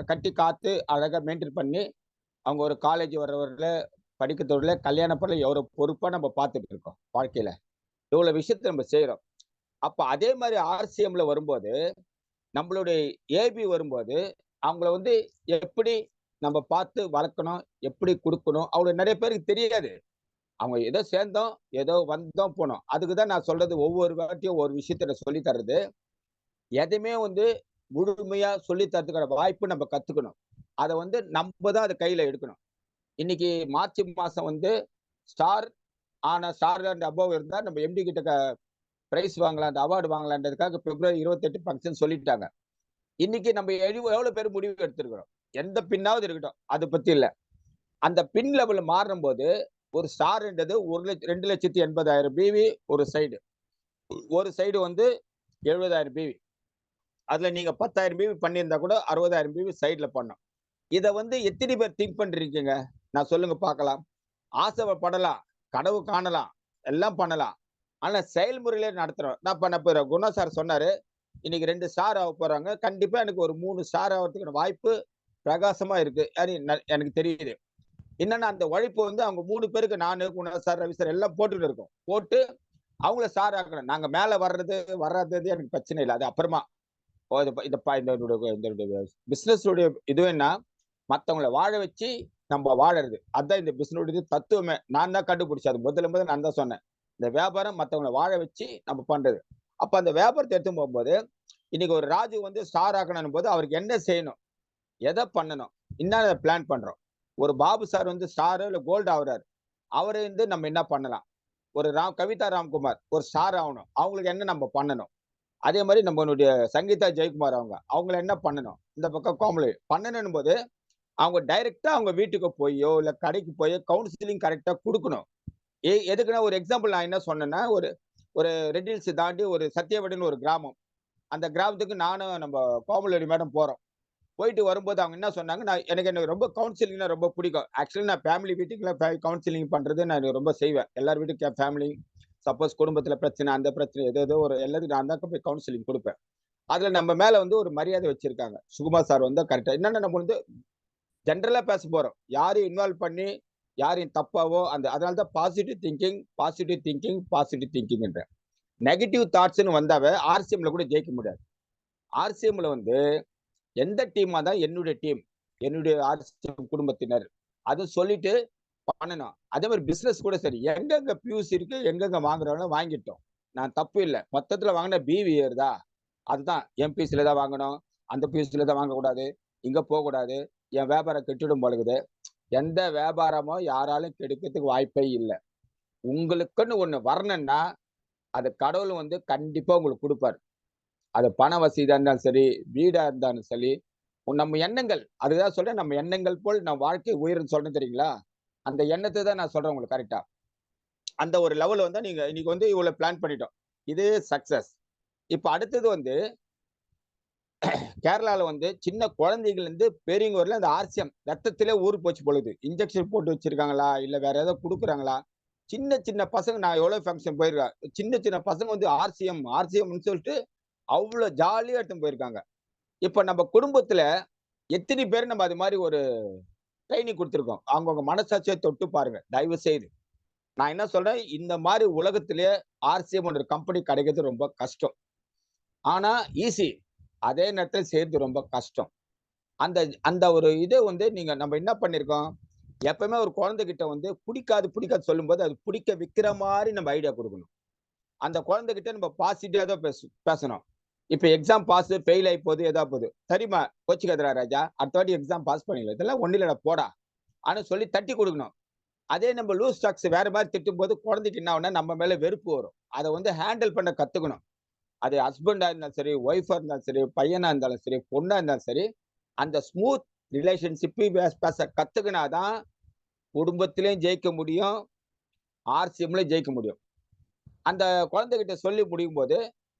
கட்டி காத்து அழகா மெயின்டைன் பண்ணி அவங்க ஒரு காலேஜ் வர்றவர்கள படிக்கிறதுல கல்யாண பண்ணல எவ்வளவு பொறுப்பா நம்ம பார்த்துட்டு இருக்கோம். வாழ்க்கையில இவ்வளவு விஷயத்த நம்ம செய்யறோம். அப்ப அதே மாதிரி RCMல வரும்போது நம்மளுடைய ஏபி வரும்போது அவங்கள வந்து எப்படி நம்ம பார்த்து வளர்க்கணும், எப்படி கொடுக்கணும், அவங்களுக்கு நிறைய பேருக்கு தெரியாது. அவங்க ஏதோ சேர்ந்தோம், ஏதோ வந்தோம் போனோம். அதுக்குதான் நான் சொல்றது, ஒவ்வொரு வாட்டியும் ஒரு விஷயத்த சொல்லி தர்றது. எதையுமே வந்து முழுமையா சொல்லி தரதுக்கான வாய்ப்பு நம்ம கத்துக்கணும். அதை வந்து நம்ம தான் அதை கையில எடுக்கணும். இன்னைக்கு மார்ச் மாசம் வந்து ஸ்டார் ஸ்டார் அண்ட் அபவ் இருந்தா நம்ம எம்டி கிட்ட பிரைஸ் வாங்கலாம், அந்த அவார்டு வாங்கலான்றதுக்காக பிப்ரவரி 28 ஃபங்க்ஷன் சொல்லிட்டாங்க. இன்னைக்கு நம்ம எவ்வளவு பேர் முடிவு எடுத்திருக்கிறோம்? எந்த பின்னாவது இருக்கட்டும், அதை பத்தி இல்ல. அந்த பின் லெவல் மாறும் போது ஒரு ஸ்டார்ன்றது 2,80,000 பிவி ஒரு சைடு, ஒரு சைடு வந்து 70,000 பிவி. அதுல நீங்க 10,000 பிவி பண்ணியிருந்தா கூட 60,000 பிவி சைட்ல பண்ணும். இத வந்து எத்தனை பேர் திங்க் பண்றீங்க? நான் சொல்லுங்க பார்க்கலாம். ஆசைப்படலாம், கனவு காணலாம், எல்லாம் பண்ணலாம். ஆனா செயல்முறையிலே நடத்துறோம். நான் இப்ப குணா சார் சொன்னாரு, இன்னைக்கு 2 ஸ்டார் ஆக போறாங்க. கண்டிப்பா எனக்கு ஒரு 3 ஸ்டார் ஆகிறதுக்கான வாய்ப்பு பிரகாசமா இருக்கு. எனக்கு தெரியுது. என்னன்னா அந்த உழைப்பு வந்து அவங்க 3 பேருக்கு, நானு, குணா சார், ரவி சார் எல்லாம் போட்டுட்டு இருக்கோம். போட்டு அவங்கள ஸ்டார் ஆக்கணும். நாங்க மேல வர்றது எனக்கு பிரச்சனை இல்லை. அது அப்புறமா. இந்த பிசினஸ் இது என்ன, மத்தவங்கள வாழ வச்சு நம்ம வாழறது. அதான் இந்த பிசினஸ் தத்துவமே. நான் தான் கண்டுபிடிச்சேன். அது முதல்ல நான் தான் சொன்னேன். இந்த வியாபாரம் மத்தவங்களை வாழ வச்சு நம்ம பண்றது. அப்ப அந்த வியாபாரத்தை எடுத்து போகும்போது, இன்னைக்கு ஒரு ராஜு வந்து ஸ்டார் ஆக்கணும் போது அவருக்கு என்ன செய்யணும், எதை பண்ணணும், என்ன பிளான் பண்றோம். ஒரு பாபு சார் வந்து ஸ்டார் இல்ல கோல்டு ஆகுறாரு, அவரு வந்து நம்ம என்ன பண்ணலாம். ஒரு கவிதா ராம்குமார் ஒரு ஸ்டார் ஆகணும், அவங்களுக்கு என்ன நம்ம பண்ணணும். அதே மாதிரி நம்மளுடைய சங்கீதா ஜெயக்குமார் அவங்கள என்ன பண்ணணும். இந்த பக்கம் கோமலி பண்ணணும் போது அவங்க டைரக்டா அவங்க வீட்டுக்கு போயோ இல்ல கடைக்கு போய் கவுன்சிலிங் கரெக்டா கொடுக்கணும். எதுக்குன்னா ஒரு எக்ஸாம்பிள் நான் என்ன சொன்னேன்னா, ஒரு ஒரு ரெட் ஹில்ஸ் தாண்டி ஒரு சத்தியவடின்னு ஒரு கிராமம். அந்த கிராமத்துக்கு நானும் நம்ம கோமலடி மேடம் போறோம். போயிட்டு வரும்போது அவங்க என்ன சொன்னாங்க, எனக்கு ரொம்ப கவுன்சிலிங்னா ரொம்ப பிடிக்கும். ஆக்சுவலி நான் ஃபேமிலி வீட்டுக்குள்ள கவுன்சிலிங் பண்றது நான் ரொம்ப செய்வேன். எல்லார் வீட்டுக்கு ஃபேமிலி, சப்போஸ் குடும்பத்துல பிரச்சனை, அந்த பிரச்சனை ஏதோ ஒரு எல்லாத்துக்கும் நான் தான் போய் கவுன்சிலிங் கொடுப்பேன். அதுல நம்ம மேல வந்து ஒரு மரியாதை வச்சிருக்காங்க. சுகுமார் சார் வந்து கரெக்டா என்னன்னா, நம்ம வந்து ஜென்ரலா பேச போறோம். யாரையும் இன்வால்வ் பண்ணி யாரையும் தப்பாவோ அதனாலதான் positive thinking, positive thinking, positive thinking என்ற நெகட்டிவ் தாட்ஸ்ன்னு வந்தாவே ஆர்சிஎம்ல கூட ஜெயிக்க முடியாது. ஆர்சிஎம்ல வந்து எந்த டீமா தான் என்னுடைய டீம், என்னுடைய ஆர்சிஎம் குடும்பத்தினர், அது சொல்லிட்டு பண்ணணும். அதே மாதிரி பிசினஸ் கூட சரி, எங்கெங்க பியூஸ் இருக்கு, எங்கெங்க வாங்குறவங்க வாங்கிட்டோம். நான் தப்பு இல்லை. மொத்தத்துல வாங்கின பிவி ஏறுதா, அதுதான் எம்பிசில தான் வாங்கணும், அந்த பியூஸ்ல தான் வாங்கக்கூடாது, இங்க போகக்கூடாது, என் வியாபாரம் கெட்டிடும் பழகுது. எந்த வியாபாரமோ யாராலும் கெடுக்கிறதுக்கு வாய்ப்பே இல்லை. உங்களுக்குன்னு ஒண்ணு வரணும்னா அது கடவுள் வந்து கண்டிப்பா உங்களுக்கு கொடுப்பாரு. அது பண வசதியா இருந்தாலும் சரி, வீடா இருந்தாலும் சரி, நம்ம எண்ணங்கள், அதுதான் சொல்றேன். நம்ம எண்ணங்கள் போல் நம்ம வாழ்க்கை உயர்ன்னு சொல்றேன் தெரியுங்களா? அந்த எண்ணத்தை தான் நான் சொல்றேன் உங்களுக்கு கரெக்டா. அந்த ஒரு லெவல் வந்து நீங்க இன்னைக்கு வந்து இவ்வளவு பிளான் பண்ணிட்டோம். இது சக்சஸ். இப்ப அடுத்தது வந்து கேரளால வந்து சின்ன குழந்தைகள் இருந்து பெரியவங்க வரல அந்த ஆர்சிஎம் ரத்தத்திலே ஊறு போச்சு பொழுது. இன்ஜெக்ஷன் போட்டு வச்சிருக்காங்களா இல்ல வேற ஏதாவது கொடுக்குறாங்களா? சின்ன சின்ன பசங்க, நான் எவ்வளவு ஃபங்க்ஷன் போயிருக்கேன், சின்ன சின்ன பசங்க வந்து ஆர்சிஎம்னு சொல்லிட்டு அவ்வளவு ஜாலியா எடுத்து போயிருக்காங்க. இப்ப நம்ம குடும்பத்துல எத்தனை பேர் நம்ம அது மாதிரி ஒரு ட்ரைனிங் கொடுத்துருக்கோம். அவங்கவுங்க மனசாட்சியை தொட்டு பாருங்க தயவு செய்து. நான் என்ன சொல்றேன், இந்த மாதிரி உலகத்திலேயே ஆர்சிஎம் ஒரு கம்பெனி கிடைக்கிறது ரொம்ப கஷ்டம். ஆனா ஈஸி. அதே நேரத்தில் செய்யறது ரொம்ப கஷ்டம். அந்த அந்த ஒரு இதை வந்து நம்ம என்ன பண்ணிருக்கோம், எப்பவுமே ஒரு குழந்தைகிட்ட வந்து பிடிக்காது சொல்லும் போது அது பிடிக்க வைக்கிற மாதிரி நம்ம ஐடியா கொடுக்கணும். அந்த குழந்தைகிட்ட நம்ம பாசிட்டிவா தான் பேசணும். இப்ப எக்ஸாம் பாஸ் ஃபெயில் ஆகி போகுது, ஏதா போகுது, சரிம்மா கோச்சிக்காதரா ராஜா, அடுத்த வாட்டி எக்ஸாம் பாஸ் பண்ணிடலாம், இதெல்லாம் ஒண்ணு இல்லடா போடா ஆனா சொல்லி தட்டி கொடுக்கணும். அதே நம்ம லூஸ் ஸ்டாக்ஸ் வேற மாதிரி திட்டும் போது குழந்தைக்கு என்ன ஆகும்னா நம்ம மேல வெறுப்பு வரும். அதை வந்து ஹேண்டில் பண்ண கத்துக்கணும். அது ஹஸ்பண்டா இருந்தாலும் சரி, ஒய்ஃபா இருந்தாலும் சரி, பையனா இருந்தாலும் சரி, பொண்ணா இருந்தாலும் சரி, அந்த ஸ்மூத் ரிலேஷன்ஷிப் பேச கத்துக்கினாதான் குடும்பத்திலையும் ஜெயிக்க முடியும், ஆர்சிஎம்லயும் ஜெயிக்க முடியும். அந்த குழந்தைகிட்ட சொல்லி முடியும் போது,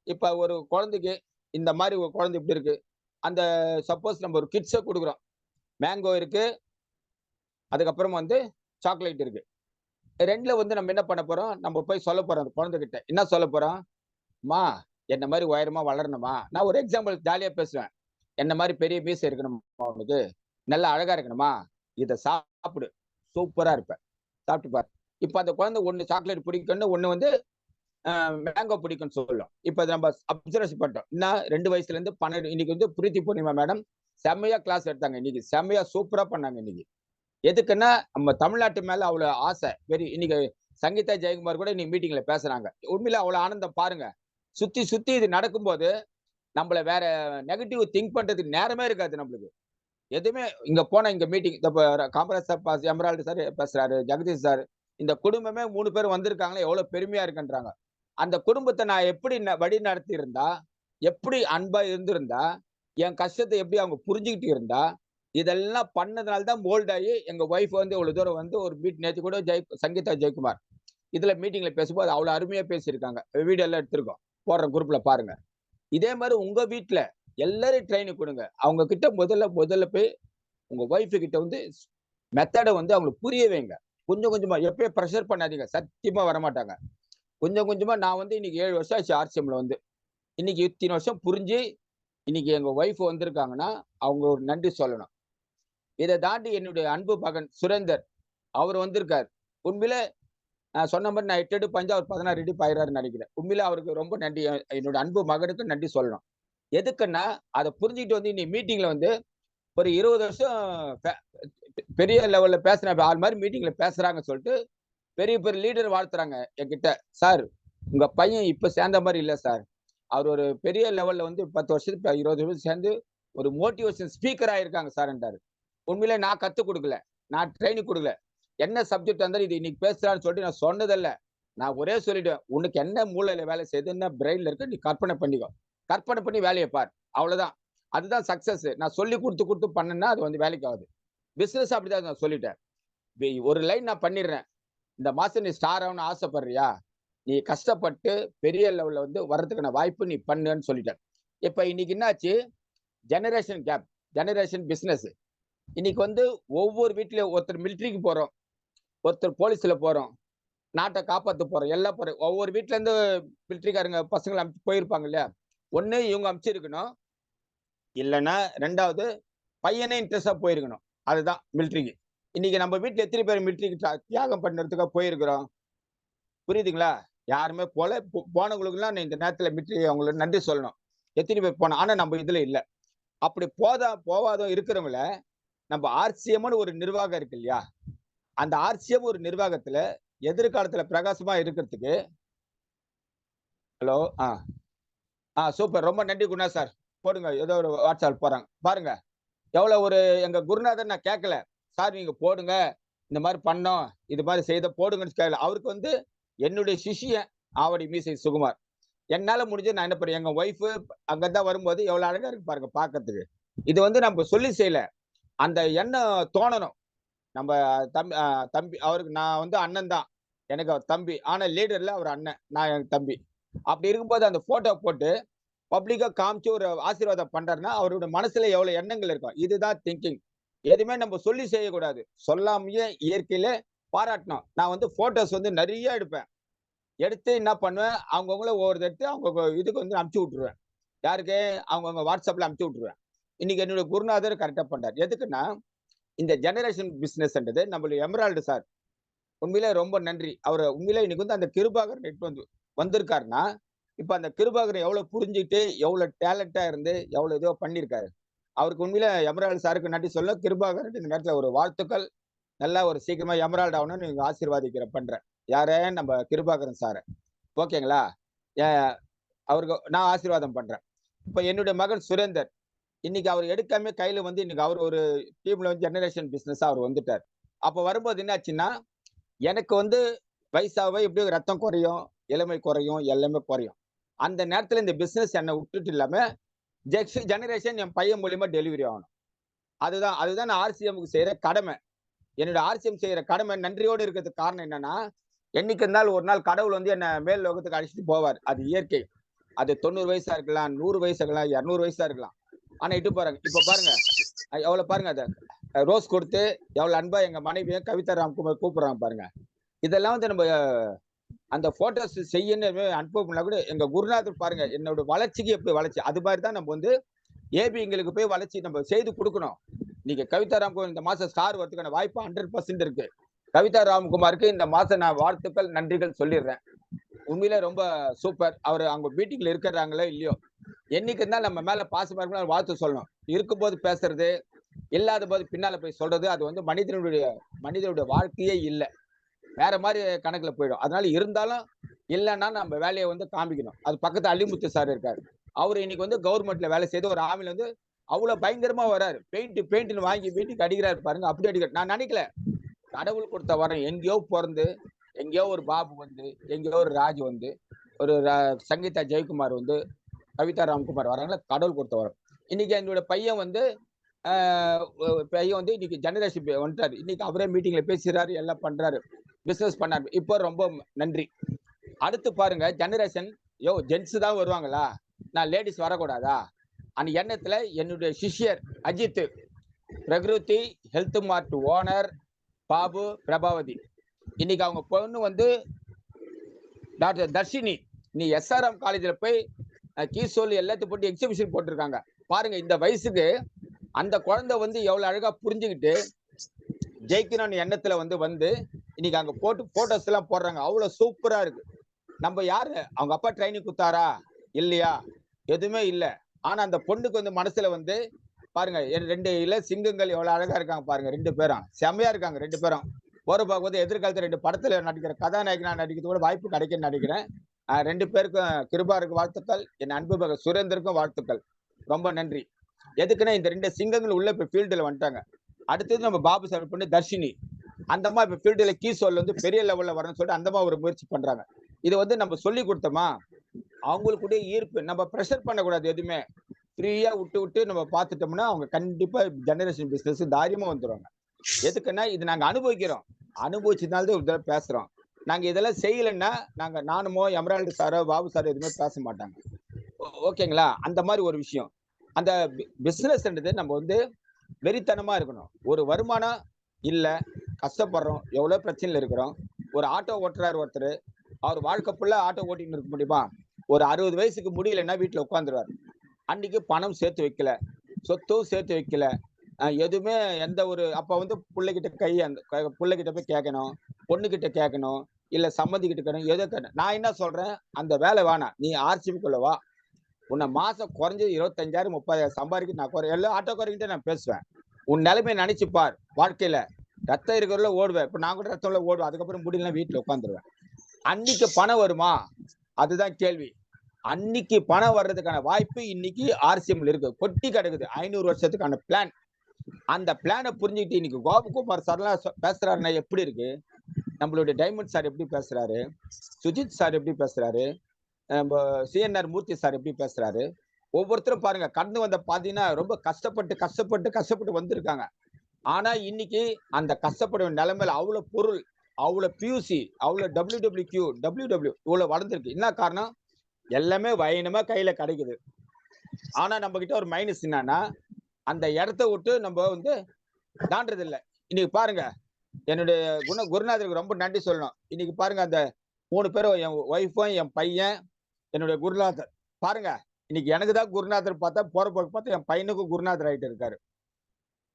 இப்ப ஒரு குழந்தைக்கு இந்த மாதிரி ஒரு குழந்தை இப்படி இருக்கு, அந்த சப்போஸ் நம்ம ஒரு கிட்ஸை கொடுக்குறோம், மேங்கோ இருக்கு, அதுக்கப்புறம் வந்து சாக்லேட் இருக்கு, ரெண்டுல வந்து நம்ம என்ன பண்ண போறோம், நம்ம போய் சொல்ல போறோம் அந்த குழந்தைகிட்ட. என்ன சொல்ல போறோம், மா என்ன மாதிரி உயரமா வளரணுமா, நான் ஒரு எக்ஸாம்பிள் ஜாலியா பேசுவேன், என்ன மாதிரி பெரிய மீசை இருக்கணுமா, உனக்கு நல்லா அழகா இருக்கணுமா, இதை சாப்பிடு, சூப்பரா இருப்ப, சாப்பிட்டு பாரு. இப்ப அந்த குழந்தை ஒண்ணு சாக்லேட் பிடிக்கும்னு, ஒண்ணு வந்து மேங்கோ பிடிக்கும்னு சொல்லும். இப்ப நம்ம அப்சர்வேஷன் பண்ணிட்டோம். இன்னும் 2 வயசுல இருந்து 12. இன்னைக்கு வந்து பிரீத்தி பூர்ணிமா மேடம் செம்மையா கிளாஸ் எடுத்தாங்க. இன்னைக்கு செம்மையா சூப்பரா பண்ணாங்க. இன்னைக்கு எதுக்குன்னா நம்ம தமிழ்நாட்டு மேல அவ்வளவு ஆசை. இன்னைக்கு சங்கீதா ஜெயக்குமார் கூட இன்னைக்கு மீட்டிங்ல பேசுறாங்க. உண்மையில அவ்வளவு ஆனந்தம் பாருங்க. சுத்தி சுத்தி இது நடக்கும்போது நம்மள வேற நெகட்டிவ் திங்க் பண்றதுக்கு நேரமே இருக்காது நம்மளுக்கு. எதுவுமே இங்க போன இங்க meeting Kamaraj sir, Emerald sir பேசுறாரு, ஜெகதீஷ் சார், இந்த குடும்பமே 3 பேர் வந்திருக்காங்களே எவ்வளவு பெருமையா இருக்குன்றாங்க. அந்த குடும்பத்தை நான் எப்படி வழி நடத்தி இருந்தா, எப்படி அன்பா இருந்திருந்தா, என் கஷ்டத்தை எப்படி அவங்க புரிஞ்சுக்கிட்டு இருந்தா, இதெல்லாம் பண்ணதுனால தான் மோல்ட் ஆகி எங்க ஒய்ஃப் வந்து இவ்வளவு தூரம் வந்து ஒரு நேத்து கூட சங்கீதா ஜெயக்குமார் இதுல மீட்டிங்ல பேசும்போது அவ்வளவு அருமையா பேசியிருக்காங்க. வீடியோ எல்லாம் எடுத்திருக்கோம், போடுற குரூப்ல பாருங்க. இதே மாதிரி உங்க வீட்டுல எல்லாரும் ட்ரைனிங் கொடுங்க. அவங்க கிட்ட முதல்ல போய் உங்க ஒய்ஃப் கிட்ட வந்து மெத்தடை வந்து அவங்களுக்கு புரிய வைங்க. கொஞ்சம் கொஞ்சமா எப்பயும் ப்ரெஷர் பண்ணாதீங்க, சத்தியமா வரமாட்டாங்க. கொஞ்சம் கொஞ்சமா நான் வந்து இன்னைக்கு 7 வருஷம் ஆச்சு ஆர்சிஎம்ல வந்து. இன்னைக்கு இத்தனை வருஷம் புரிஞ்சு இன்னைக்கு எங்க ஒய்ஃப் வந்திருக்காங்கன்னா அவங்க ஒரு நன்றி சொல்லணும். இதை தாண்டி என்னுடைய அன்பு மகன் சுரேந்தர் அவர் வந்திருக்காரு. உண்மையில நான் சொன்ன மாதிரி நான் 8 அடி பஞ்சு அவர் 16 அடி பாயிறாருன்னு நினைக்கிறேன். உண்மையில அவருக்கு ரொம்ப நன்றி. என்னோட அன்பு மகனுக்கு நன்றி சொல்லணும். எதுக்குன்னா அதை புரிஞ்சுக்கிட்டு வந்து இன்னைக்கு மீட்டிங்ல வந்து ஒரு 20 வருஷம் பெரிய லெவல்ல பேசுற ஆள் மாதிரி மீட்டிங்ல பேசுறாங்க சொல்லிட்டு பெரிய பெரிய லீடர் வாழ்த்துறாங்க என்கிட்ட. சார் உங்க பையன் இப்ப சேர்ந்த மாதிரி இல்ல சார், அவர் ஒரு பெரிய லெவல்ல வந்து 10 வருஷத்துக்கு 20 வருஷம் சேர்ந்து ஒரு மோட்டிவேஷன் ஸ்பீக்கர் ஆயிருக்காங்க சார்ன்றாரு. உண்மையிலே நான் கத்து கொடுக்கல, நான் ட்ரைனிங் கொடுக்கல. என்ன சப்ஜெக்ட் இருந்தாலும் இது இன்னைக்கு பேசுறான்னு சொல்லிட்டு நான் சொன்னதில்ல. நான் ஒரே சொல்லிட்டேன், உனக்கு என்ன மூளையில வேலை செய்யுது, என்ன பிரெயின்ல இருக்கு, நீ கற்பனை பண்ணிக்கோ, கற்பனை பண்ணி வேலையை பார், அவ்வளவுதான். அதுதான் சக்சஸ். நான் சொல்லி கொடுத்து பண்ணேன்னா அது வந்து வேலைக்கு ஆகுது. பிசினஸ் அப்படிதான் நான் சொல்லிட்டேன். ஒரு லைன் நான் பண்ணிடுறேன், இந்த மாசம் நீ ஸ்டார் ஆகணும்னு ஆசைப்படுறியா, நீ கஷ்டப்பட்டு பெரிய லெவல்ல வந்து வர்றதுக்கான வாய்ப்பு நீ பண்ணுன்னு சொல்லிட்டேன். இப்ப இன்னைக்கு என்னாச்சு, ஜெனரேஷன் கேப், ஜெனரேஷன் பிசினஸ். இன்னைக்கு வந்து ஒவ்வொரு வீட்லயும் ஒருத்தர் மிலிட்டரிக்கு போறோம், ஒருத்தர் போலீஸ்ல போறோம், நாட்டை காப்பாற்ற போறோம், எல்லாம் போறோம். ஒவ்வொரு வீட்டுல இருந்து மிலிட்டரிக்காரங்க பசங்களை போயிருப்பாங்க இல்லையா, ஒண்ணு இவங்க அனுப்பிச்சிருக்கணும், இல்லைன்னா 2வது பையனே இன்ட்ரெஸ்டா போயிருக்கணும். அதுதான் மிலிட்டரிக்கு. இன்னைக்கு நம்ம வீட்டுல எத்தனை பேர் மிலிட்டரிக்கு தியாகம் பண்றதுக்காக போயிருக்கிறோம்? புரியுதுங்களா? யாருமே போல. போனவங்களுக்குலாம் இந்த நேரத்துல மிலிட்டரி அவங்களுக்கு நன்றி சொல்லணும். எத்தனை பேர் போனோம், ஆனா நம்ம இதுல இல்ல. அப்படி போவாத இருக்கிறவங்கள நம்ம ஆர்சிஎம்னு ஒரு நிர்வாகம் இருக்கு இல்லையா, அந்த ஆர்சிஎம் ஒரு நிர்வாகத்துல எதிர்காலத்துல பிரகாசமா இருக்கிறதுக்கு. ஹலோ, சூப்பர், ரொம்ப நன்றி குணா சார். போடுங்க, ஏதோ ஒரு வாட்ஸ்அப் போறாங்க பாருங்க. எவ்வளவு ஒரு எங்க குருநாதர் நான் கேட்கல, சார் நீங்க போடுங்க, இந்த மாதிரி பண்ணோம், இது மாதிரி செய்த போடுங்கன்னு கேட்கல. அவருக்கு வந்து என்னுடைய சிஷியன் ஆவடி மீசை சுகுமார். என்னால முடிஞ்சது நான் என்ன பண்ணேன், எங்க ஒய்ஃப் அங்கதான் வரும்போது எவ்வளவு அழகா இருக்கு பாருங்க பாக்கிறதுக்கு. இது வந்து நம்ம சொல்லி செய்யல, அந்த எண்ணம் தோணணும். நம்ம தம்பி அவருக்கு நான் வந்து அண்ணன் தான், எனக்கு அவர் தம்பி. ஆனா லீடர்ல அவர் அண்ணன், நான் எனக்கு தம்பி. அப்படி இருக்கும்போது அந்த போட்டோ போட்டு பப்ளிக்கா காமிச்சு ஒரு ஆசீர்வாதம் பண்றாருன்னா அவரோட மனசுல எவ்வளவு எண்ணங்கள் இருக்கும். இதுதான் திங்கிங். எதுவுமே நம்ம சொல்லி செய்யக்கூடாது, சொல்லாமையே இயற்கையில பாராட்டணும். நான் வந்து போட்டோஸ் வந்து நிறைய எடுப்பேன். எடுத்து என்ன பண்ணுவேன், அவங்கவுங்கள ஒவ்வொரு எடுத்து அவங்க இதுக்கு வந்து அனுப்பிச்சு விட்டுருவேன். யாருக்கு? அவங்கவுங்க வாட்ஸ்அப்ல அனுப்பிச்சு விட்டுருவேன். இன்னைக்கு என்னோட குருநாதர் கரெக்டா பண்றாரு. எதுக்குன்னா இந்த ஜெனரேஷன் பிசினஸ்ன்றது நம்மளுடைய எமரால்டு சார் உண்மையிலே ரொம்ப நன்றி. அவர் உண்மையிலே இன்னைக்கு வந்து அந்த கிருபாகர் நெட் வந்து வந்திருக்காருன்னா, இப்ப அந்த கிருபாகர் எவ்வளவு புரிஞ்சுட்டு எவ்வளவு டேலண்டா இருந்து எவ்வளவு இதோ பண்ணிருக்காரு. அவருக்கு உண்மையில எமரால்டு சாருக்கு நன்றி சொல்ல. கிருபாகர் இந்த நேரத்துல ஒரு வாழ்த்துக்கள். நல்லா ஒரு சீக்கிரமா எமரால்டு ஆகணும்னு நீங்க ஆசீர்வாதிக்கிற பண்றேன். யாரே நம்ம கிருபாகரன் சார், ஓகேங்களா? அவருக்கு நான் ஆசீர்வாதம் பண்றேன். இப்ப என்னுடைய மகன் சுரேந்தர் இன்னைக்கு அவர் எடுக்காம கையில வந்து இன்னைக்கு அவர் ஒரு டீம்ல வந்து ஜெனரேஷன் பிசினஸ் அவர் வந்துட்டார். அப்ப வரும்போது என்னாச்சுன்னா, எனக்கு வந்து வயசாவே எப்படியும் ரத்தம் குறையும், இளமை குறையும், எல்லாமே குறையும். அந்த நேரத்துல இந்த பிசினஸ் என்னை விட்டுட்டு இல்லாம ஜெனரேஷன் என் பையன் மூலியமா டெலிவரி ஆகணும். அதுதான் நான் ஆர்சிஎம்க்கு செய்யற கடமை. என்னோட ஆர்சிஎம் செய்யற கடமை நன்றியோடு இருக்கிறதுக்கு காரணம் என்னன்னா, என்னைக்கு இருந்தாலும் ஒரு நாள் கடவுள் வந்து என்ன மேல் லோகத்துக்கு அழைச்சிட்டு போவார். அது இயற்கை. அது 90 வயசா இருக்கலாம், 100 வயசா இருக்கலாம், 200 வயசா இருக்கலாம். ஆனா இட்டு பாருங்க, இப்ப பாருங்க எவ்வளவு பாருங்க, அத ரோஸ் கொடுத்து எவ்வளவு அன்பா எங்க மனைவியை கவிதா ராம்குமார் கூப்பிடுறாங்க பாருங்க. இதெல்லாம் வந்து நம்ம அந்த போட்டோஸ் செய்யணும் அனுப்ப கூட எங்க குருநாதர் பாருங்க என்னோட வளர்ச்சிக்கு எப்படி வளர்ச்சி, அது மாதிரி தான் நம்ம வந்து ஏபிங்களுக்கு போய் வளர்ச்சி நம்ம செய்து கொடுக்கணும். நீங்க கவிதா ராம்குமார் இந்த மாசம் ஸ்டார் வரதுக்கான வாய்ப்பு 100% இருக்கு. கவிதா ராம்குமாருக்கு இந்த மாசம் நான் வாழ்த்துக்கள் நன்றிகள் சொல்லிடுறேன். உண்மையில ரொம்ப சூப்பர். அவர் அவங்க மீட்டிங்ல இருக்கிறாங்களோ இல்லையோ, என்னைக்கு இருந்தாலும் நம்ம மேல பாசமா இருக்கணும், வாழ்த்து சொல்லணும். இருக்கும்போது பேசுறது, இல்லாத போது பின்னால போய் சொல்றது, அது வந்து மனிதனுடைய வாழ்க்கையே இல்லை. வேற மாதிரி கணக்குல போயிடும். அதனால இருந்தாலும் இல்லைன்னா நம்ம வேலையை வந்து காமிக்கணும். அது பக்கத்து அள்ளிமுத்து சார் இருக்காரு. அவர் இன்னைக்கு வந்து கவர்மெண்ட்ல வேலை செய்து ஒரு ஆமில வந்து அவ்வளவு பயங்கரமா வராரு. பெயிண்ட்னு வாங்கி வீட்டுக்கு அடிக்கிறாரு பாருங்க. அப்படி அடிக்கிறார். நான் நினைக்கல கடவுள் கொடுத்த வரம். எங்கேயோ பிறந்து எங்கேயோ ஒரு பாபு வந்து, எங்கேயோ ஒரு ராஜ் வந்து, ஒரு சங்கீதா ஜெயக்குமார் வந்து, கவிதா ராம்குமார் வராங்களா, கடவுள் கொடுத்த வரம். இன்னைக்கு என்னோட பையன் வந்து பையன் வந்து இன்னைக்கு ஜெனரேஷன் வந்துட்டாரு. இன்னைக்கு அவரே மீட்டிங்ல பேசுறாரு, எல்லாம் பண்றாரு, பிசினஸ் பண்ணாரு. இப்போ ரொம்ப நன்றி. அடுத்து பாருங்க ஜெனரேஷன், ஜென்ஸ் தான் வருவாங்களா, நான் லேடிஸ் வரக்கூடாதா? அந்த எண்ணத்துல என்னுடைய சிஷ்யர் அஜித், பிரகிருதி ஹெல்த் மார்ட் ஓனர், பாபு, பிரபாவதி, இன்னைக்கு அவங்க பொண்ணு வந்து டாக்டர் தர்ஷினி, நீ SRM காலேஜ்ல போய் கீசோல் எல்லாத்தையும் போட்டு எக்ஸிபிஷன் போட்டிருக்காங்க பாருங்க. இந்த வயசுக்கு அந்த குழந்தை வந்து எவ்வளவு அழகா புரிஞ்சுக்கிட்டு ஜெயிக்கணும்னு எண்ணத்துல வந்து இன்னைக்கு அங்க போட்டு போட்டோஸ் எல்லாம் போடுறாங்க. அவ்வளவு சூப்பரா இருக்கு. நம்ம யாரு, அவங்க அப்பா ட்ரைனிங் கொடுத்தாரா இல்லையா? எதுவுமே இல்ல. ஆனா அந்த பொண்ணுக்கு வந்து மனசுல வந்து பாருங்க, 2 இள சிங்கங்கள் எவ்வளவு அழகா இருக்காங்க பாருங்க. 2 பேரும் செம்மையா இருக்காங்க. 2 பேரும் போற பார்க்கும்போது எதிர்காலத்துல 2 படத்துல நடிக்கிற கதாநாயகனா நடிக்கிறது கூட வாய்ப்பு கிடைக்குன்னு நினைக்கிறேன். 2 பேருக்கும் கிருபாருக்கு வாழ்த்துக்கள். என் அன்பு மகன் சுரேந்தருக்கும் வாழ்த்துக்கள். ரொம்ப நன்றி. எதுக்குன்னா இந்த 2 சிங்கங்கள் உள்ள இப்ப ஃபீல்டுல வந்துட்டாங்க. அடுத்தது நம்ம பாபு சார் பொண்ணு தர்ஷினி, அந்தமா இப்ப ஃபீல்டுல கீசோல் வந்து பெரிய லெவல்ல வரணும்னு சொல்லிட்டு அந்தமா ஒரு முயற்சி பண்றாங்க. இது வந்து நம்ம சொல்லி கொடுத்தோமா, அவங்களுக்குடைய ஈர்ப்பு. நம்ம ப்ரெஷர் பண்ணக்கூடாது. எதுவுமே ஃப்ரீயா விட்டு நம்ம பார்த்துட்டோம்னா அவங்க கண்டிப்பா ஜெனரேஷன் பிசினஸ் தைரியமா வந்துருவாங்க. எதுக்குன்னா இது நாங்க அனுபவிச்சதுனால ஒரு தடவை பேசுறோம். நாங்க இதெல்லாம் செய்யலைன்னா நானுமோ எமரால்டு சாரோ பாபு சாரோ எதுவுமே பேச மாட்டாங்க. ஓகேங்களா? அந்த மாதிரி ஒரு விஷயம். அந்த பிசினஸ்ன்றது நம்ம வந்து வெறித்தனமா இருக்கணும். ஒரு வருமானம் இல்ல, கஷ்டப்படுறோம், எவ்வளவு பிரச்சனையில இருக்கிறோம். ஒரு ஆட்டோ ஓட்டுறாரு ஒருத்தர், அவர் வாழ்க்கை ஃபுல்லா ஆட்டோ ஓட்டின்னு இருக்க முடியுமா? ஒரு 60 வயசுக்கு முடியலன்னா வீட்டுல உட்காந்துருவாரு. அன்னைக்கு பணம் சேர்த்து வைக்கல, சொத்தும் சேர்த்து வைக்கல, எதுவுமே எந்த ஒரு அப்ப வந்து பிள்ளைகிட்ட போய் கேட்கணும், பொண்ணுகிட்ட கேட்கணும், இல்ல சம்மந்தி கிட்ட கேட்கணும், எதோ கேட்கணும். நான் என்ன சொல்றேன், அந்த வேலை வேணாம், நீ RCBக்குள்ள வா. உன்னை மாசம் குறைஞ்சது 25,000 30,000 சம்பாதிக்க நான் எல்லா ஆட்டோக்காரங்கிட்ட நான் பேசுவேன். உன் நிலைமை நினைச்சு பார். வாழ்க்கையில ரத்தம் இருக்கிறவங்கள ஓடுவேன். இப்ப நான் கூட ரத்தம்ல ஓடுவேன். அதுக்கப்புறம் முடியல வீட்டுல உட்காந்துருவேன். அன்னைக்கு பணம் வருமா? அதுதான் கேள்வி. அன்னைக்கு பணம் வர்றதுக்கான வாய்ப்பு இன்னைக்கு RCMல இருக்கு. கொட்டி கிடக்குது 500 வருஷத்துக்கான பிளான். அந்த பிளானை புரிஞ்சுக்கிட்டு இன்னைக்கு கோபகுமார் சார்லாம் பேசுறாருன்னா எப்படி இருக்கு? நம்மளுடைய டைமண்ட் சார் எப்படி பேசுறாரு, சுஜித் சார் எப்படி பேசுறாரு, CNR மூர்த்தி சார் எப்படி பேசுறாரு. ஒவ்வொருத்தரும் பாருங்க கடந்து வந்த பாத்தீங்கன்னா ரொம்ப கஷ்டப்பட்டு வந்திருக்காங்க. ஆனா இன்னைக்கு அந்த கஷ்டப்பட நிலைமையில அவ்வளவு பொருள், அவ்வளவு PUC, அவ்வளவு WWQ இவ்வளவு வளர்ந்துருக்கு. என்ன காரணம்? எல்லாமே வைனமா கையில கிடைக்குது. ஆனா நம்ம கிட்ட ஒரு மைனஸ் என்னன்னா, அந்த இடத்த விட்டு நம்ம வந்து தாண்டது இல்லை. இன்னைக்கு பாருங்க, என்னுடைய குருநாதருக்கு ரொம்ப நன்றி சொல்லணும். இன்னைக்கு பாருங்க, அந்த 3 பேரும், என் ஒய்ஃபும் என் பையன், என்னுடைய குருநாதர். பாருங்க, இன்னைக்கு எனக்கு தான் குருநாதர் பார்த்தா போற போக்கு பார்த்தா என் பையனுக்கும் குருநாதர் ஆயிட்டு இருக்காரு.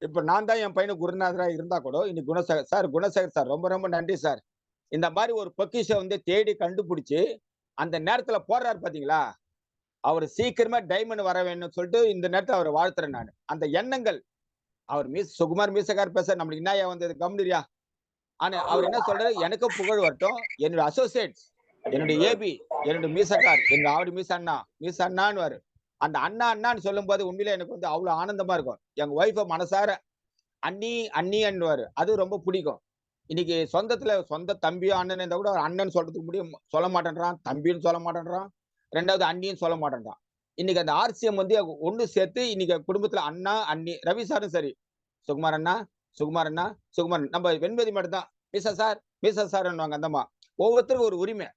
இப்ப நான் தான் என் பையனுக்கு குருநாதரா இருந்தா கூட இன்னைக்கு குணசேகர் சார் ரொம்ப ரொம்ப நன்றி சார். இந்த மாதிரி ஒரு பொக்கிஷம் வந்து தேடி கண்டுபிடிச்சு அந்த நேரத்துல போடுறாரு பாத்தீங்களா, அவர் சீக்கிரமா டைமண்ட் வர வேணும்னு சொல்லிட்டு இந்த நேரத்துல அவரை வாழ்த்துறேன் நான். அந்த எண்ணங்கள், அவர் சுகுமார் மீசக்கார் பேச நம்மளுக்கு என்ன வந்தது கம்னிரியா. ஆனா அவர் என்ன சொல்றாரு, எனக்கு புகழ் வரட்டும், என்னோட அசோசியேட்ஸ், என்னுடைய AB, என்னுடைய மீசக்கார், என்னோட ஆவடி மீசண்ணான்னு அந்த அண்ணான்னு சொல்லும் போது உண்மையில எனக்கு வந்து அவ்வளவு ஆனந்தமா இருக்கும். எங்க ஒய்ஃப மனசார அண்ணின்னுவாரு. அது ரொம்ப பிடிக்கும். இன்னைக்கு சொந்த தம்பியோ அண்ணன் இருந்தா கூட அண்ணன் சொல்றதுக்கு சொல்ல மாட்டேன்றான், தம்பின்னு சொல்ல மாட்டேன்றான், 2வது அண்ணின்னு சொல்ல மாட்டேன்றான். இன்னைக்கு அந்த RCM வந்து ஒண்ணு சேர்த்து இன்னைக்கு குடும்பத்துல அண்ணா அண்ணி, ரவி சாரும் சரி, சுகுமார் அண்ணா, நம்ம வெண்மதி மட்டும் தான் மீசா சார்ன்னுவாங்க. அந்தம்மா ஒவ்வொருத்தருக்கும் ஒரு உரிமை.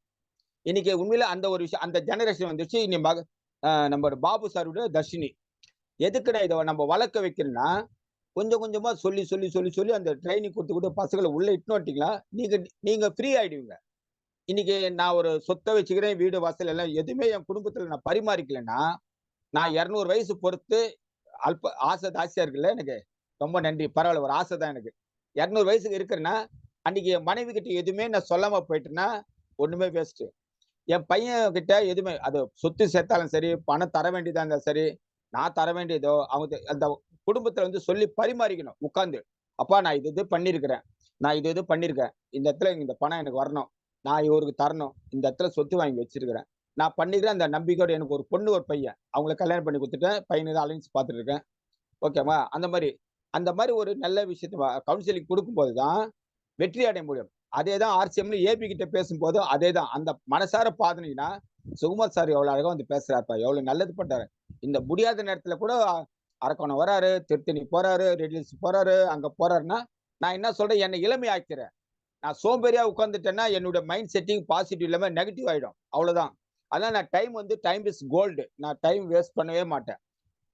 இன்னைக்கு உண்மையில அந்த ஒரு விஷயம், அந்த ஜெனரேஷன் வந்துச்சு. இன்னைக்கு நம்ம பாபு சாருடைய தர்ஷினி. எதுக்கு நான் இதை நம்ம வளர்க்க வைக்கிறேன்னா, கொஞ்சம் கொஞ்சமா சொல்லி அந்த ட்ரைனிங் கொடுத்து பசங்களை உள்ள இட்டுனோட்டிங்களா நீங்க ஃப்ரீ ஆயிடுவீங்க. இன்னைக்கு நான் ஒரு சொத்தை வச்சுக்கிறேன், வீடு வாசல் எல்லாம் எதுவுமே என் குடும்பத்துல நான் பரிமாறிக்கலன்னா, நான் 200 வயசு பொறுத்து ஆசையா இருக்குல்ல எனக்கு. ரொம்ப நன்றி, பரவாயில்ல, ஒரு ஆசை தான் எனக்கு. 200 வயசுக்கு இருக்கிறேன்னா அன்னைக்கு என் மனைவி கிட்ட எதுவுமே நான் சொல்லாம போயிட்டேன்னா ஒண்ணுமே வேஸ்ட். என் பையன் கிட்ட எதுவுமே, அது சொத்து சேர்த்தாலும் சரி, பணம் தர வேண்டியதா இருந்தாலும் சரி, நான் தர வேண்டியதோ, அவங்க அந்த குடும்பத்துல வந்து சொல்லி பரிமாறிக்கணும் உட்கார்ந்து. அப்பா நான் இது பண்ணிருக்கிறேன், நான் இது பண்ணியிருக்கேன், இந்த இடத்துல இந்த பணம் எனக்கு வரணும், நான் இவருக்கு தரணும், இந்த இடத்துல சொத்து வாங்கி வச்சிருக்கிறேன், நான் பண்ணிக்கிறேன். அந்த நம்பிக்கையோட எனக்கு ஒரு பொண்ணு ஒரு பையன், அவங்கள கல்யாணம் பண்ணி கொடுத்துட்டேன், பையனுக்கு அலைன்ஸ் பார்த்துட்டு இருக்கேன். ஓகேவா? அந்த மாதிரி ஒரு நல்ல விஷயத்த கவுன்சிலிங் கொடுக்கும்போது தான் வெற்றி அடைய முடியும். அதே தான் ஆர்சிஎம்ல ஏபி கிட்ட பேசும்போது அதே தான். அந்த மனசார பாத்துனீங்கன்னா, சுகுமார் சார் எவ்வளவு அழகா வந்து பேசுறாருப்பா, எவ்வளவு நல்லது பண்றாரு. இந்த முடியாத நேரத்துல கூட அரக்கோணம் வராரு, திருத்தணி போறாரு, ரெட்லிஸ் போறாரு, அங்க போறாருன்னா, நான் என்ன சொல்றேன், என்னை இளமை ஆக்கிறேன். நான் சோம்பேறியா உட்கார்ந்துட்டேன்னா, என்னோட மைண்ட் செட்டிங் பாசிட்டிவ் இல்லாம நெகட்டிவ் ஆயிடும். அவ்வளவுதான். அதனால நான் டைம் இஸ் கோல்டு. நான் டைம் வேஸ்ட் பண்ணவே மாட்டேன்.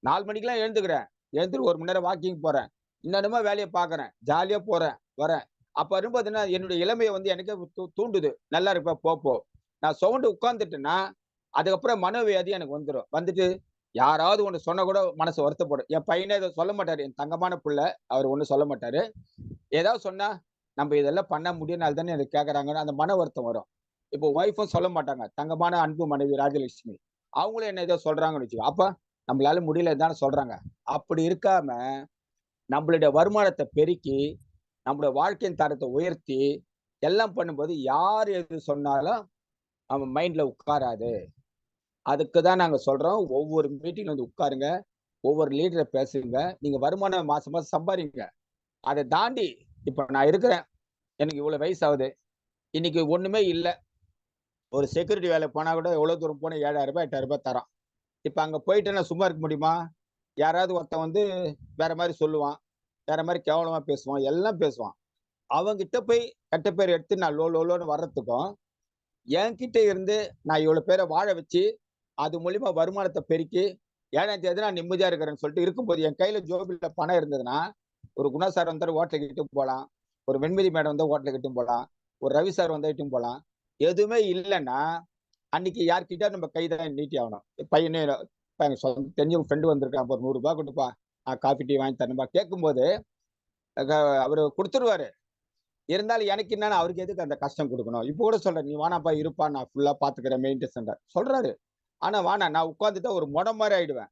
4 மணிக்கெல்லாம் எழுந்துக்கிறேன். எழுந்துட்டு 1 மணி நேரம் வாக்கிங் போறேன். இன்னொன்னுமா வேலையை பார்க்கறேன். ஜாலியா போறேன், வரேன். அப்ப வரும்போதுன்னா, என்னுடைய இளமைய வந்து எனக்கே தூண்டுது. நல்லா இருப்பா, போ. நான் சுவண்டு உட்கார்ந்துட்டேன்னா, அதுக்கப்புறம் மனோவியாதி எனக்கு வந்துரும். வந்துட்டு யாராவது ஒண்ணு சொன்னா கூட மனசு வருத்தப்படும். என் பையனே இத சொல்ல மாட்டாரு. என் தங்கமான புள்ள. அவரு ஒண்ணும் சொல்ல மாட்டாரு. ஏதாவது சொன்னா, நம்ம இதெல்லாம் பண்ண முடியும்னால தானே இத கேட்கறாங்கன்னு அந்த மன வருத்தம் வரும். இப்போ ஒய்ஃபும் சொல்ல மாட்டாங்க. தங்கமான அன்பு மனைவி ராஜலட்சுமி. அவங்களும் என்ன ஏதோ சொல்றாங்கன்னு வச்சுக்கோ. அப்ப நம்மளால முடியலன்னு தானே சொல்றாங்க. அப்படி இருக்காம, நம்மளுடைய வருமானத்த பெருக்கி, நம்முடைய வாழ்க்கையின் தரத்தை உயர்த்தி, எல்லாம் பண்ணும்போது யார் எது சொன்னாலும் அவன் மைண்ட்ல உட்காராது. அதுக்கு தான் நாங்க சொல்றோம். ஒவ்வொரு மீட்டிங்ல வந்து உட்காருங்க. ஒவ்வொரு லீடர பேசுங்க. நீங்க வருமானம் மாசம் மாசம் சம்பாதிங்க. அத தாண்டி இப்ப நான் இருக்கிறேன். எனக்கு இவ்வளவு வயசு ஆகுது. இன்னைக்கு ஒண்ணுமே இல்ல. ஒரு செக்யூரிட்டி வேலை போனா கூட எவ்வளவு தூரம் போனா ரூ. 7,000 8,000 தரான். இப்ப அங்க போயிட்டு நான் சும்மா இருக்க முடியுமா? யாராவது ஒருத்தன் வந்து வேற மாரி சொல்லுவான். வேற மாரி கேவலமா பேசுவான். எல்லாம் பேசுவான். அவன்கிட்ட போய் கெட்ட பேர் எடுத்து நான் லோன்னு வர்றதுக்கும், என்கிட்ட இருந்து நான் இவ்வளவு பேரை வாழ வச்சு, அது மூலியமா வருமானத்த பெருக்கி, 7ஆம் தேதி நான் நிம்மதியா இருக்கிறேன்னு சொல்லிட்டு இருக்கும்போது, என் கையில ஜோபில பணம் இருந்ததுன்னா, ஒரு குணா சார் வந்தாரு ஹோட்டலுக்கு இட்டுன்னு போலாம். ஒரு வெண்மதி மேடம் வந்தா ஹோட்டலுக்கு இட்டுன்னு போலாம். ஒரு ரவி சார் வந்தா இட்டுன்னு போலாம். எதுவுமே இல்லன்னா, அன்னைக்கு யார்கிட்ட நம்ம கை தான் நீட்டி ஆகணும். பையனே எனக்கு தெரிஞ்ச ஃப்ரெண்டு வந்திருக்கான். ஒரு ரூ. 100 குடுப்பா. நான் காஃபி, டீ வாங்கி தரணும்பா. கேட்கும்போது, அக அவரு குடுத்துருவாரு. இருந்தாலும் எனக்கு என்னன்னா, அவருக்கு எதுக்கு அந்த கஷ்டம் குடுக்கணும்? இப்ப கூட சொல்றேன், "நீ வேணாம்ப்பா, இருப்பா. நான் ஃபுல்லா பாத்துக்கிறேன் மெயின்டெனன்ஸ்ன்றார்." சொல்றாரு. ஆனா வேணாம். நான் உட்கார்ந்துட்டா ஒரு மொடம் மாரி ஆயிடுவேன்.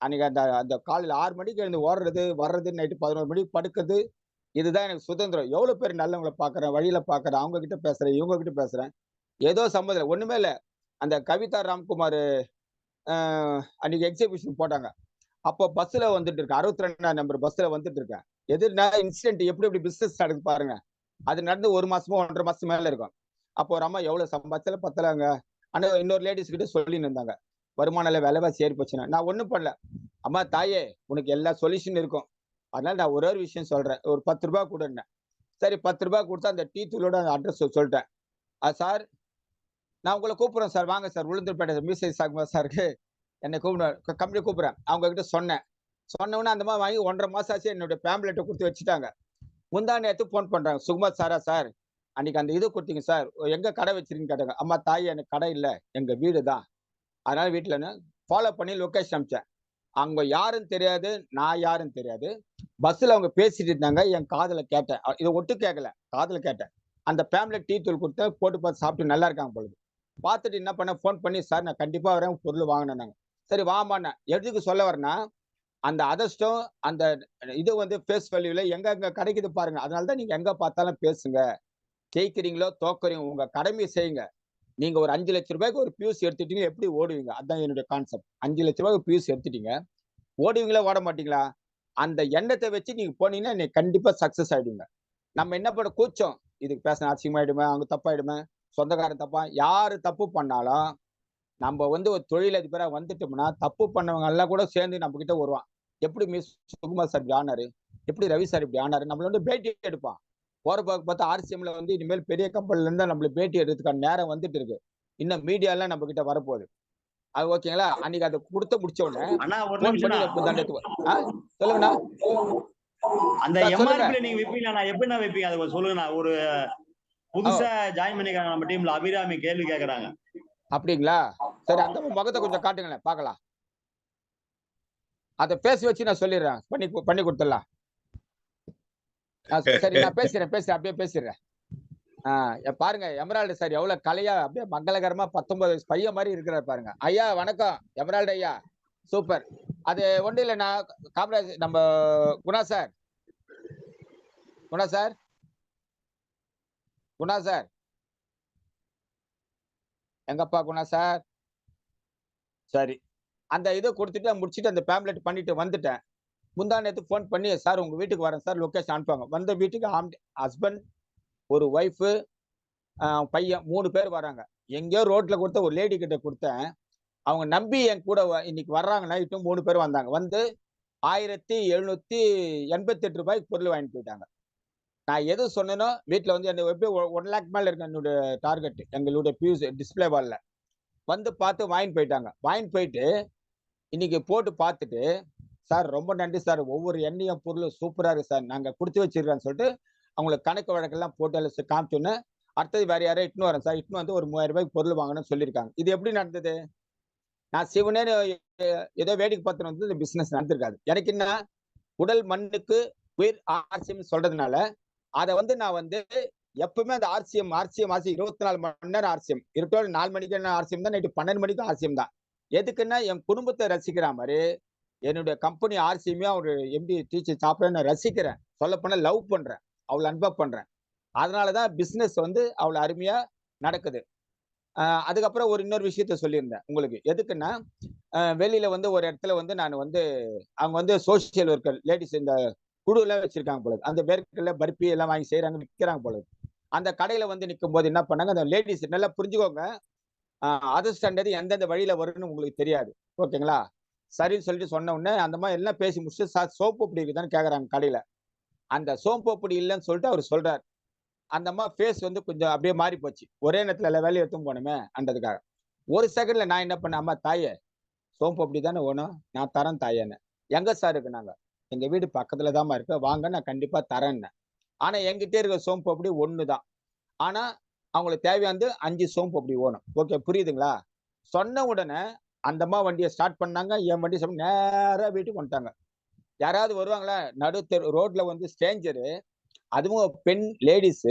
அன்னைக்கு அந்த அந்த காலையில 6 மணிக்கு எழுந்து ஓடுறது, வர்றது, நைட்டு 11 மணிக்கு படுக்குறது, இதுதான் எனக்கு சுதந்திரம். எவ்வளவு பேர் நல்லவங்கள பாக்குறேன், வழியில பாக்குறேன், அவங்க கிட்ட பேசுறேன், இவங்க கிட்ட பேசுறேன். ஏதோ சம்மந்தம் இல்ல. ஒண்ணுமே இல்ல. அந்த கவிதா ராம்குமார் அ அன்னைக்கு எக்ஸிபிஷன் போட்டாங்க. அப்போ பஸ்ல வந்துட்டு இருக்கேன். 62ஆம் நம்பர் பஸ்ல வந்துட்டு இருக்கேன். எதிர்னா இன்சிடென்ட் எப்படி பிசினஸ் நடக்குது பாருங்க. அது நடந்து 1 மாசமோ 1 1/2 மாசம் மேல இருக்கும். அப்போ ஒரு அம்மா எவ்வளவு சம்பாதிச்சாலும் பத்தலங்க. ஆனா இன்னொரு லேடிஸ் கிட்ட சொல்லின்னு இருந்தாங்க. வருமானம் இல்ல, விலைவாசி ஏறி போச்சுன்னு. நான் ஒண்ணும் பண்ணல. அம்மா தாயே, உனக்கு எல்லா சொல்யூஷன் இருக்கும். அதனால நான் ஒரே ஒரு விஷயம் சொல்றேன். ஒரு ரூ. 10 குடுன்னேன். சரி ரூ. 10 குடுத்தா அந்த டீ தூளோட அந்த அட்ரஸ் சொல்லிட்டேன். சார், நான் உங்கள கூப்பிடுறேன் சார். வாங்க சார். உளுந்தூர்பேட்டை மீசை சாகுமார் சாருக்கு என்னை கம்பெனி கூப்பிடுறேன். அவங்க கிட்ட சொன்னேன். சொன்ன உடனே அந்த மாதிரி வாங்கி 1 1/2 மாசம் ஆச்சு. என்னுடைய பேம்ப்ளெட்ட குடுத்து வச்சுட்டாங்க. முந்தா நேத்து ஃபோன் பண்றாங்க. சுகுமார் சாரா சார்? அன்னைக்கு அந்த இது குடுத்தீங்க சார். எங்க கடை வச்சிருக்கீங்கன்னு கேட்டாங்க. அம்மா தாயே, எனக்கு கடை இல்ல. எங்க வீடு தான். அதனால வீட்லன்னு ஃபாலோ பண்ணி லொகேஷன் அனுப்பிச்சேன். அவங்க யாருன்னு தெரியாது. நான் யாருன்னு தெரியாது. பஸ்ல அவங்க பேசிட்டு இருந்தாங்க. என் காதுல கேட்டேன். இத ஒட்டு கேட்கல. காதுல கேட்டேன். அந்த பேம்ப்ளெட் டீ தூள் குடுத்தேன். போட்டு பார்த்து சாப்பிட்டு நல்லா இருக்காங்க போல இருக்கு. பார்த்துட்டு என்ன பண்ணேன், ஃபோன் பண்ணி சார் நான் கண்டிப்பா வரேன். பொருள் வாங்கணும்னாங்க. சரி வாமான்னேன். எதுக்கு சொல்ல வரேன்னா, அந்த அதிர்ஷ்டம், அந்த இது வந்து ஃபேஸ் வேல்யூல எங்க கிடைக்குது பாருங்க. அதனால தான் நீங்க எங்க பார்த்தாலும் பேசுங்க. ஜெயிக்கிறீங்களோ, தோக்குறீங்க, உங்க கடமைய செய்யுங்க. நீங்க ஒரு ரூ. 5,00,000 ஒரு பியூஸ் எடுத்துட்டீங்க, எப்படி ஓடுவீங்க? அதான் என்னுடைய கான்செப்ட். ரூ. 5,00,000 பியூஸ் எடுத்துட்டீங்க. ஓடுவீங்களா, ஓட மாட்டீங்களா? அந்த எண்ணத்த வச்சு நீங்க போனீங்கன்னா, நீங்க கண்டிப்பா சக்சஸ் ஆயிடுவீங்க. நம்ம என்ன பண்ண கூச்சம். இதுக்கு பேசினா அசிங்கமாயிடுமே, அங்க தப்பாயிடுமே, சொந்தக்காரன் தப்பா, யாரு தப்பு பண்ணாலும், நம்ம வந்து ஒரு தொழிலதிபரா வந்துட்டோம்னா, தப்பு பண்ணவங்க எல்லாம் கூட சேர்ந்து நம்ம கிட்ட வருவான். எப்படி மிஸ் சுகுமார் சார் இப்படி ஆனாரு? எப்படி ரவி சார் இப்படி ஆனாரு? நம்மள வந்து பேட்டி எடுப்பான். போற போக்கு பார்த்தா ஆர்சிஎம்ல வந்து இனிமேல் பெரிய கம்பெனில இருந்தா நம்மள பேட்டி எடுக்கிறதுக்கான நேரம் வந்துட்டு இருக்கு. இன்னும் மீடியா எல்லாம் நம்ம கிட்ட வரப்போகுது. அது ஓகேங்களா? அன்னைக்கு அத குடுத்து முடிச்ச உடனே அண்ணா ஒரு ஃபோன் பண்ணி நிமிஷம்ண்ணா. முந்தானேத்து சொல்லுங்கண்ணா. அந்த சார் சொல்லுங்க. எம்ஆர்பில நீங்க விப்பீங்களா? எப்படிண்ணா விப்பீங்க? அதை கொஞ்சம் சொல்லுங்கண்ணா. ஒரு ஓ, புதுசா ஜாயின் பண்ணிருக்காங்க நம்ம டீம்ல. அபிராமி கேள்வி கேக்குறாங்க. அப்படிங்களா? சரி, அந்த முகத்த கொஞ்சம் காட்டுங்களேன் பார்க்கலாம். அத பேசி வச்சு நான் சொல்லிடுறேன். பண்ணி குடுத்துடலாம். சரி, நான் பேசுறேன். அப்படியே பேசிடுறேன். பாருங்க, எமரால்டு சார் எவ்வளவு கலையா அப்படியே மங்களகரமா 19 வயசு பையன் மாதிரி இருக்கிறார் பாருங்க. ஐயா வணக்கம், எமரால்டு ஐயா. சூப்பர். அது ஒண்ணும் இல்ல. நான் காமராஜ் நம்ம குணா சார். குணா சார், எங்கப்பா குணா சார்? சரி, அந்த இதை கொடுத்துட்டு முடிச்சுட்டு அந்த பேம்லெட் பண்ணிட்டு வந்துட்டேன். முந்தா நேத்து ஃபோன் பண்ணி, சார் உங்க வீட்டுக்கு வரேன் சார், லொகேஷன் அனுப்புவாங்க. வந்த வீட்டுக்கு ஹஸ்பண்ட், ஒரு ஒய்ஃபு, பையன் 3 பேர் வராங்க. எங்கேயோ ரோட்ல கொடுத்த ஒரு லேடி கிட்ட கொடுத்தேன். அவங்க நம்பி என் கூட இன்னைக்கு வர்றாங்க. நைட்டும் 3 பேர் வந்தாங்க. வந்து ரூ. 1788 பொருள் வாங்கிட்டு போயிட்டாங்க. நான் எது சொன்னேனோ, வீட்ல வந்து என்ன எப்படியும் 1 லேக் மேல இருக்கு என்னுடைய டார்கெட். எங்களுடைய பியூஸ் டிஸ்ப்ளே வால்ல. வந்து பார்த்து வாங்கிட்டு போயிட்டாங்க. வாங்கிட்டு போயிட்டு இன்னைக்கு போட்டு பார்த்துட்டு, சார் ரொம்ப நன்றி சார். ஒவ்வொரு எண்ணெயும் பொருளும் சூப்பரா இருக்கு சார். நாங்க குடுத்து வச்சிருக்கோம்னு சொல்லிட்டு, அவங்களுக்கு கணக்கு வழக்கெல்லாம் போட்டு எல்லாம் காமிச்சோன்னே, அடுத்தது வேற யாரையோ இட்டுன்னு வரேன் சார். இட்டுன்னு வந்து ஒரு ரூ. 3000 பொருள் வாங்கணும்னு சொல்லியிருக்காங்க. இது எப்படி நடந்தது? நான் சிவனேன்னு ஏதோ வேடிக்கை பார்த்துட்டு வந்து இந்த பிசினஸ் நடந்திருக்காது. எனக்கு என்ன, உடல் மண்ணுக்கு உயிர் ஆர்சியம் சொல்றதுனால, அத வந்து நான் வந்து எப்பவுமே அந்த ஆர்சியம் 24 மணி நேரம் ஆர்சியம். இருட்டோட 4 மணிக்கு என்ன ஆர்சியம் தான், நைட்டு 12 மணிக்கும் ஆர்சியம் தான். எதுக்குன்னா, என் குடும்பத்தை ரசிக்கிற மாதிரி, என்னுடைய கம்பெனி ஆர்சியமே ஒரு எம்டி டீச்சர் சாப்பிட நான் ரசிக்கிறேன். சொல்லப்போனா லவ் பண்றேன். அவ்வளவு அன்பா பண்றேன். அதனாலதான் பிசினஸ் வந்து அவ்வளவு அருமையா நடக்குது. அதுக்கப்புறம் இன்னொரு விஷயத்த சொல்லியிருந்தேன் உங்களுக்கு. எதுக்குன்னா, வெளியில வந்து ஒரு இடத்துல வந்து நான் வந்து அவங்க வந்து சோசியல் ஒர்க்கர் லேடிஸ் இந்த குழு எல்லாம் வச்சிருக்காங்க போல. அந்த பேர்கல்ல பர்பி எல்லாம் வாங்கி செய்யறாங்க, விற்கிறாங்க போல. அந்த கடையில வந்து நிற்கும் போது என்ன பண்ணாங்க, அந்த லேடிஸ் நல்லா புரிஞ்சுக்கோங்க, அதிர்ஷ்டன்றது எந்தெந்த வழியில வரும்னு உங்களுக்கு தெரியாது. ஓகேங்களா? சரின்னு சொல்லிட்டு சொன்ன உடனே அந்த மாதிரி எல்லாம் பேசி முடிச்சுட்டு, சார் சோப்பு பொடி இருக்குதான்னு கேக்குறாங்க கடையில. அந்த சோப்பு பொடி இல்லைன்னு சொல்லிட்டு அவர் சொல்றாரு. அந்த அம்மா ஃபேஸ் வந்து கொஞ்சம் அப்படியே மாறி போச்சு. ஒரே நேரத்துல எல்லா வேலையும் எடுத்துன்னு போனோமே அன்றதுக்காக. ஒரு செகண்ட்ல நான் என்ன பண்ணேன், அம்மா தாயே சோம்பு அப்படி தானே வேணும், நான் தரேன் தாயேன்னு. எங்க சார் இருக்குனாங்க, எங்க வீடு பக்கத்துல தாம்மா இருக்கு, வாங்க நான் கண்டிப்பா தரேன்னேன். ஆனா என்கிட்ட இருக்க சோம்பு அப்படி ஒண்ணுதான். ஆனா அவங்களுக்கு தேவையானது 5 சோம்பு அப்படி வேணும். ஓகே, புரியுதுங்களா? சொன்ன உடனே அந்த அம்மா வண்டியை ஸ்டார்ட் பண்ணாங்க, என் வண்டி நேரா வீட்டுக்கு வந்துட்டாங்க. யாராவது வருவாங்களா? நடு தெரு ரோட்ல வந்து ஸ்ட்ரேஞ்சரு, அதுவும் பெண் லேடிஸ்,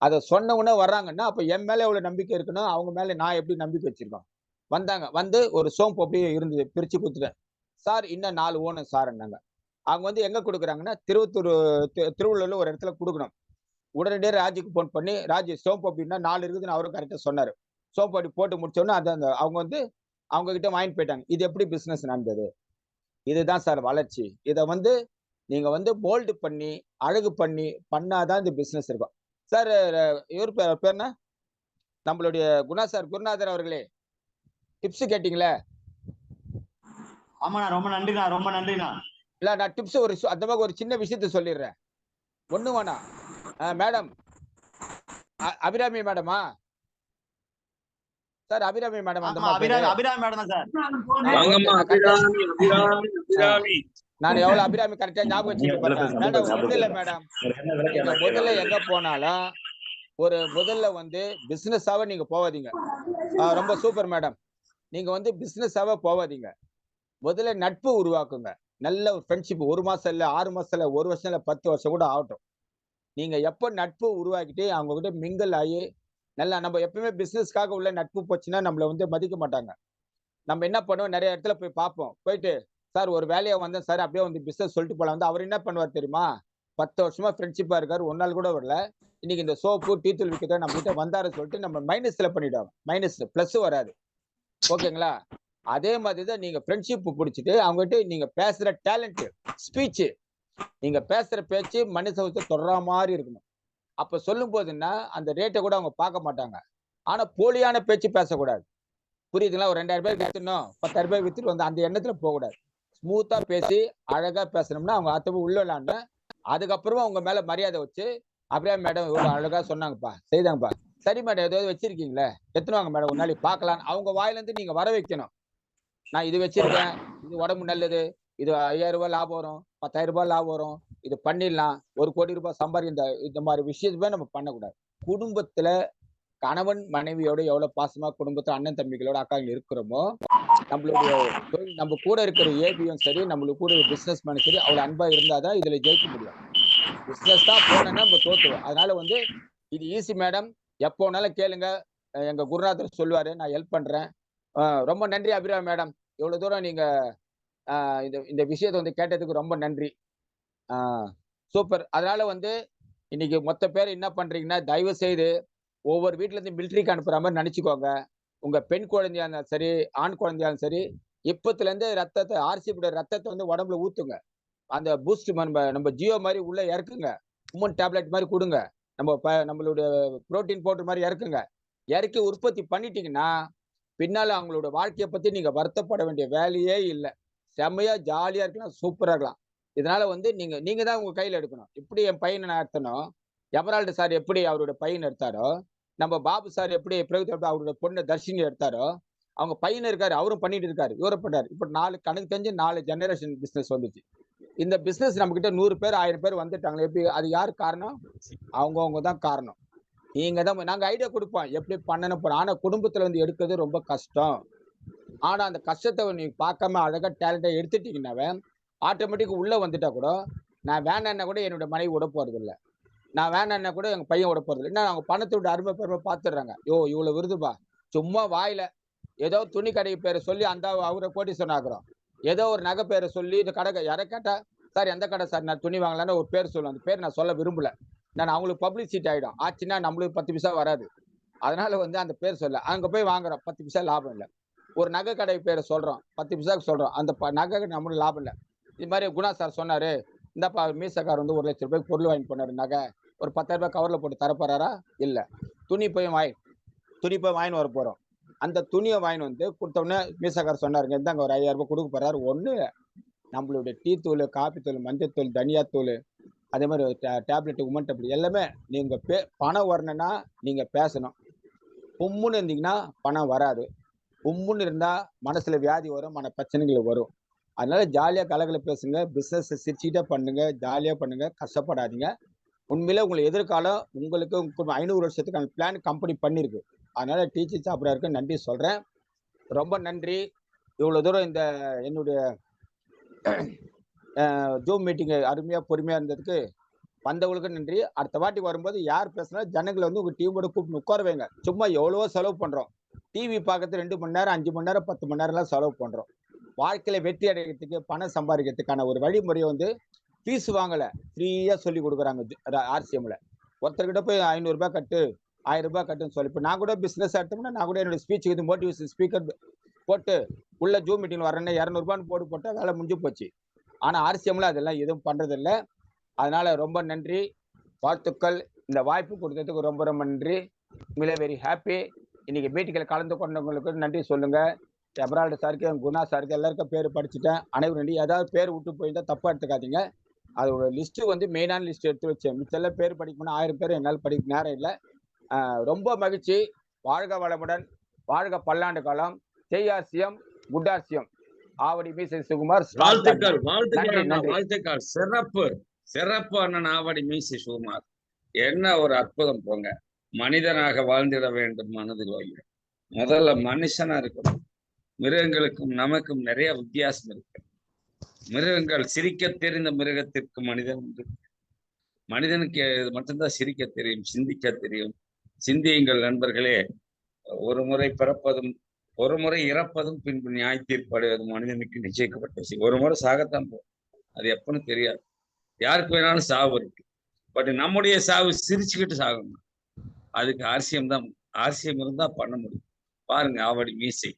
அத சொன்ன உடனே வர்றாங்கன்னா, அப்ப என் மேல எவ்வளவு நம்பிக்கை இருக்குன்னா, அவங்க மேல நான் எப்படி நம்பிக்கை வச்சிருக்கோம். வந்தாங்க. வந்து ஒரு சோம்பு அப்படியே இருந்தது. பிரிச்சு குடுத்துட்டேன். சார் இன்னும் 4 வேணும் சார்ன்னாங்க. அவங்க வந்து எங்க குடுக்குறாங்கன்னா, திருவள்ளூர்ல ஒரு இடத்துல குடுக்கணும். உடனடியா ராஜுக்கு போன் பண்ணி, ராஜு சோம்பு அப்படின்னா 4 இருக்குதுன்னு அவரும் கரெக்ட்டா சொன்னாரு. சோம்பு அப்படி போட்டு முடிச்ச உடனே அந்த அவங்க வந்து அவங்க கிட்ட வாங்கிட்டு போயிட்டாங்க. இது எப்படி பிசினஸ் நடந்தது? இதுதான் சார் வளர்ச்சி. இத வந்து நீங்க வந்து மோல்டு பண்ணி, அழகு பண்ணி பண்ணாதான் இந்த பிசினஸ் இருக்கும். சார் இவர் பேர் என்ன? நம்மளுடைய குணா சார், குருநாதர் அவர்களே, டிப்ஸ் கேட்டீங்களே. ஆமாண்ணா, ரொம்ப நன்றிண்ணா, ரொம்ப நன்றிண்ணா. இல்ல, நான் டிப்ஸ் அந்த மாதிரி ஒரு சின்ன விஷயத்த சொல்லிடுறேன். ஒண்ணும் வேணாம். மேடம், அபிராமி மேடமா? சார் அபிராமி மேடம் அந்த அபிராமி மேடம் தான் சார். நான் எவ்வளவு அபிராமி கரெக்டா ஞாபகம் வச்சுட்டு மேடம். ஒண்ணு இல்ல மேடம், நீங்க முதல்ல எங்க போனாலும் முதல்ல வந்து பிசினஸாவே நீங்க போவாதீங்க. ரொம்ப சூப்பர் மேடம். நீங்க வந்து பிசினஸாவே போவாதீங்க. முதல்ல நட்பு உருவாக்குங்க. நல்ல ஒரு ஃப்ரெண்ட்ஷிப் 1 மாசம் இல்ல, 6 மாசம் இல்ல, 1 வருஷம் இல்ல, 10 வருஷம் கூட ஆகட்டும். நீங்க எப்ப நட்பு உருவாக்கிட்டு அவங்க கிட்ட மிங்கிள் ஆகி, நல்லா நம்ம எப்பவுமே பிசினஸ்க்காக உள்ள நட்பு போச்சுன்னா நம்மள வந்து மதிக்க மாட்டாங்க. நம்ம என்ன பண்ணுவோம், நிறைய இடத்துல போய் பார்ப்போம். போயிட்டு, சார் ஒரு வேலையா வந்தேன் சார், அப்படியே வந்து பிசினஸ் சொல்லிட்டு போலாம் வந்து அவர் என்ன பண்ணுவார் தெரியுமா? 10 வருஷமா ஃப்ரெண்ட்ஷிப்பா இருக்காரு, ஒரு நாள் கூட வரல. இன்னைக்கு இந்த சோப்பு டீ தூள் விற்கிட்ட நம்ம கிட்ட வந்தாரு சொல்லிட்டு நம்ம மைனஸ்ல பண்ணிடுவாங்க. மைனஸ், பிளஸ் வராது. ஓகேங்களா? அதே மாதிரிதான் நீங்க ஃப்ரெண்ட்ஷிப் பிடிச்சிட்டு அவங்ககிட்ட நீங்க பேசுற டேலண்ட், ஸ்பீச், நீங்க பேசுற பேச்சு மனுஷன் தொடர மாதிரி இருக்கணும். அப்ப சொல்லும் போதுன்னா அந்த ரேட்டை கூட அவங்க பார்க்க மாட்டாங்க. ஆனா போலியான பேச்சு பேசக்கூடாது. புரியுதுங்களா? ஒரு 2000 பேர் வித்துணும், 10,000 பேர் வித்துட்டு வந்து அந்த எண்ணத்துல போகக்கூடாது. ஸ்மூத்தா பேசி அழகா பேசணும்னா அவங்க அத்தனை உள்ள விளாண்டு, அதுக்கப்புறமா உங்க மேல மரியாதை வச்சு, அப்படியே மேடம் இவ்வளவு அழகா சொன்னாங்கப்பா, செய்தாங்கப்பா, சரி மேடம் ஏதாவது வச்சிருக்கீங்களே, எத்தனை வாங்க மேடம் ஒரு நாளைக்கு பார்க்கலாம், அவங்க வாயில இருந்து நீங்க வர வைக்கணும். நான் இது வச்சிருக்கேன், இது உடம்பு நல்லது, இது 5000 லாபம் வரும், 10,000 லாபம் வரும், இது பண்ணிடலாம், 1,00,00,000 சம்பாதிக்க, இந்த மாதிரி விஷயத்துமே நம்ம பண்ணக்கூடாது. குடும்பத்துல கணவன் மனைவியோட எவ்வளவு பாசமா குடும்பத்துல அண்ணன் தம்பிகளோட அக்காங்க இருக்கிறோமோ, நம்மளுடைய நம்ம கூட இருக்கிற ஏபியும் சரி, நம்மளுக்கு கூட பிசினஸ் மேனும் சரி, அவ்வளவு அன்பா இருந்தாதான் இதுல ஜெயிக்க முடியும். பிசினஸ் தான் போனோம்னா நம்ம தோத்துவோம். அதனால வந்து இது ஈஸி மேடம், எப்போ வேணாலும் கேளுங்க, எங்க குருநாதர் சொல்லுவாரு, நான் ஹெல்ப் பண்றேன். ரொம்ப நன்றி அபிராமி மேடம், இவ்வளவு தூரம் நீங்க இந்த விஷயத்தை வந்து கேட்டதுக்கு ரொம்ப நன்றி. சூப்பர். அதனால வந்து இன்னைக்கு மொத்த பேர் என்ன பண்றீங்கன்னா, தயவு செய்து ஒவ்வொரு வீட்டுல இருந்து மிலிட்டரிக்கு அனுப்புற மாதிரி நினைச்சுக்கோங்க. உங்க பெண் குழந்தையா இருந்தாலும் சரி, ஆண் குழந்தையாலும் சரி, இப்பத்துல இருந்து ரத்தத்தை ஆர்சிபி ரத்தத்தை வந்து உடம்புல ஊத்துங்க. அந்த பூஸ்ட் நம்ம ஜியோ மாதிரி உள்ள இறக்குங்க. ஹுமன் டேப்லெட் மாதிரி கொடுங்க. நம்மளுடைய புரோட்டீன் பவுடர் மாதிரி இறக்குங்க. இறக்கி உற்பத்தி பண்ணிட்டீங்கன்னா பின்னால அவங்களோட வாழ்க்கையை பத்தி நீங்க வருத்தப்பட வேண்டிய வேலையே இல்லை. செம்மையா ஜாலியா இருக்கலாம், சூப்பரா இருக்கலாம். இதனால வந்து நீங்க தான் உங்க கையில எடுக்கணும். இப்படி என் பையனை நான் எடுத்தனும், எமரால்டு சார் எப்படி அவரோட பையன் எடுத்தாரோ, நம்ம பாபு சார் எப்படி அவரோட பொண்ணு தர்ஷினி எடுத்தாரோ, அவங்க பையன் இருக்காரு, அவரும் பண்ணிட்டு இருக்காரு, இவரும் பண்ணாரு. இப்ப 4 கணக்கு தெரிஞ்சு 4 ஜெனரேஷன் பிசினஸ் வந்துச்சு. இந்த பிசினஸ் நம்ம கிட்ட 100 பேர் 1000 பேர் வந்துட்டாங்க. எப்படி? அது யாரு காரணம்? அவங்க தான் காரணம். நீங்க தான். நாங்க ஐடியா கொடுப்போம் எப்படி பண்ணணும். ஆனா குடும்பத்துல வந்து எடுக்கிறது ரொம்ப கஷ்டம். ஆனா அந்த கஷ்டத்தை நீங்க பார்க்காம அழகா டேலண்டா எடுத்துட்டீங்கன்னாவே ஆட்டோமேட்டிக் உள்ள வந்துட்டா கூட, நான் வேணான்னா கூட என்னோட மனைவி விட போறது இல்லை, நான் வேணான்னா கூட எங்க பையன் விட போறது இல்லை. என்ன, அவங்க பணத்தோட அருமை பெருமை பார்த்துடுறாங்க. இவ்வளவு விருதுபா, சும்மா வாயில ஏதோ துணி கடை பேரை சொல்லி அந்த அவரை கோடீஸ்வரன் ஆகுறோம். ஏதோ ஒரு நகை பேரை சொல்லி இந்த கடை யாரை கேட்டா, சார் எந்த கடை சார், நான் துணி வாங்கலான்னு ஒரு பேர் சொல்லுவேன். அந்த பேர் நான் சொல்ல விரும்பல. நான் அவங்களுக்கு பப்ளிசிட்டி ஆயிடும். ஆச்சுன்னா நம்மளுக்கு 10 பைசா வராது. அதனால வந்து அந்த பேர் சொல்ல, அங்க போய் வாங்குறோம், 10 பைசா லாபம் இல்லை. ஒரு நகை கடை பேரை சொல்றோம், 10 பைசாக்கு சொல்றோம், அந்த நகை நம்மளுக்கு லாபம் இல்லை. இது மாதிரி குணா சார் சொன்னாரு, இந்தப்பா மீசக்கார் வந்து 1 லட்சம் ரூபாய்க்கு பொருள் வாங்கி போனாரு, நகை ஒரு 10,000 ரூபாய் கவர்ல போட்டு தரப்போறாரா? இல்ல. துணி போய் வாங்கின்னு வர போறோம். அந்த துணியை வாங்கின்னு வந்து கொடுத்தோடனே மீசக்கார் சொன்னாருங்க, இந்தாங்க ஒரு 5000 ரூபாய் கொடுக்க போறாரு. ஒண்ணு நம்மளுடைய டீ தூள், காப்பி தூள், மஞ்சள் தூள், தனியா தூள், அதே மாதிரி டேப்லெட், உமன் டேப்லெட் எல்லாமே. நீங்க பணம் வரணும்னா நீங்க பேசணும். உம்முன்னு இருந்தீங்கன்னா பணம் வராது. உம்முன்னு இருந்தா மனசுல வியாதி வரும், மன பிரச்சனைகள் வரும். அதனால ஜாலியா கலகல பேசுங்க, பிசினஸ் சிரிச்சுட்டே பண்ணுங்க, ஜாலியா பண்ணுங்க, கஷ்டப்படாதீங்க. உண்மையில உங்களுக்கு எதிர்காலம் உங்களுக்கு 500 வருஷத்துக்கான பிளான் கம்பெனி பண்ணிருக்கு. அதனால டீச்சர் சாப்பிட்றாருக்கு நன்றி சொல்றேன். ரொம்ப நன்றி. இவ்வளவு தூரம் இந்த என்னுடைய ஜூம் மீட்டிங் அருமையா பொறுமையா இருந்ததுக்கு வந்தவங்களுக்கு நன்றி. அடுத்த வாட்டி வரும்போது யார் பேசுனா ஜனங்களை வந்து உங்க டீமோட கூப்பிட்டு உட்கார வைங்க. சும்மா எவ்வளவோ செலவு பண்றோம். டிவி பார்க்கறது 2 மணி நேரம், 5 மணி நேரம், 10 மணி நேரம் எல்லாம் செலவு பண்றோம். வாழ்க்கையில வெற்றி அடைகிறதுக்கு, பணம் சம்பாதிக்கிறதுக்கான ஒரு வழிமுறையை வந்து ஃபீஸ் வாங்கல, ஃப்ரீயா சொல்லி கொடுக்குறாங்க ஆர்சிஎம்ல. ஒருத்தர்கிட்ட போய் 500 ரூபாய் கட்டு, 1000 ரூபாய் கட்டுன்னு சொல்லி. இப்போ நான் கூட பிசினஸ் எடுத்தோம்னா நான் கூட என்னோட ஸ்பீச்சுக்கு இது மோட்டிவேஷன் ஸ்பீக்கர் போட்டு உள்ள ஜூம் மீட்டிங் வரேன்னா 200 ரூபான்னு போட்டா வேலை முடிஞ்சு போச்சு. ஆனா ஆர்சிஎம்ல அதெல்லாம் எதுவும் பண்றது இல்லை. அதனால ரொம்ப நன்றி, வாழ்த்துக்கள். இந்த வாய்ப்பு கொடுத்ததுக்கு ரொம்ப ரொம்ப நன்றி. Very happy. இன்னைக்கு மீட்டிங்கில் கலந்து கொண்டவங்களுக்கு நன்றி சொல்லுங்க. எமரால்டு சாருக்கு, குணா சாருக்கு எல்லாருக்கும் பேர் படிச்சுட்டேன். அனைவரும் நன்றி. ஏதாவது பேர் விட்டு போயிருந்தா தப்பா எடுத்துக்காதீங்க. அதோட லிஸ்ட் வந்து மெயினான லிஸ்ட் எடுத்து வச்சேன். மிச்செல்லாம் பேர் படிக்கணும்னா 1000 பேர் என்னால் படிக்க நேரம் இல்லை. ரொம்ப மகிழ்ச்சி. வாழ்க வளமுடன், வாழ்க பல்லாண்டு காலம். ஜெய்ஆர்சிஎம், குட் ஆர்சிஎம். ஆவடி மீசை சுகுமார். வாழ்த்துக்கள், வாழ்த்துக்கள். சிறப்பு அண்ணன் ஆவடி மீசை சுகுமார். என்ன ஒரு அற்புதம் போங்க. மனிதனாக வாழ்ந்திட வேண்டும் மனதில் வைங்க. முதல்ல மனுஷனா இருக்கணும். மிருகங்களுக்கும் நமக்கும் நிறைய வித்தியாசம் இருக்கு. மிருகங்கள் சிரிக்க தெரிந்த மிருகத்திற்கு மனிதனுக்கு மட்டும்தான் சிரிக்க தெரியும், சிந்திக்க தெரியும். சிந்தியுங்கள் நண்பர்களே. ஒரு முறை பிறப்பதும் ஒரு முறை இறப்பதும் பின்பு நியாய தீர்ப்படைவதும் மனிதனுக்கு நிச்சயிக்கப்பட்ட விஷயம். ஒரு முறை சாகத்தான் போகும், அது எப்பன்னு தெரியாது. யாருக்கு வேணாலும் சாவு இருக்கு. பட் நம்முடைய சாவு சிரிச்சுக்கிட்டு சாகணும். அதுக்கு ஆர்சிஎம் இருந்தா பண்ண முடியும். பாருங்க, ஆவடி மீசை.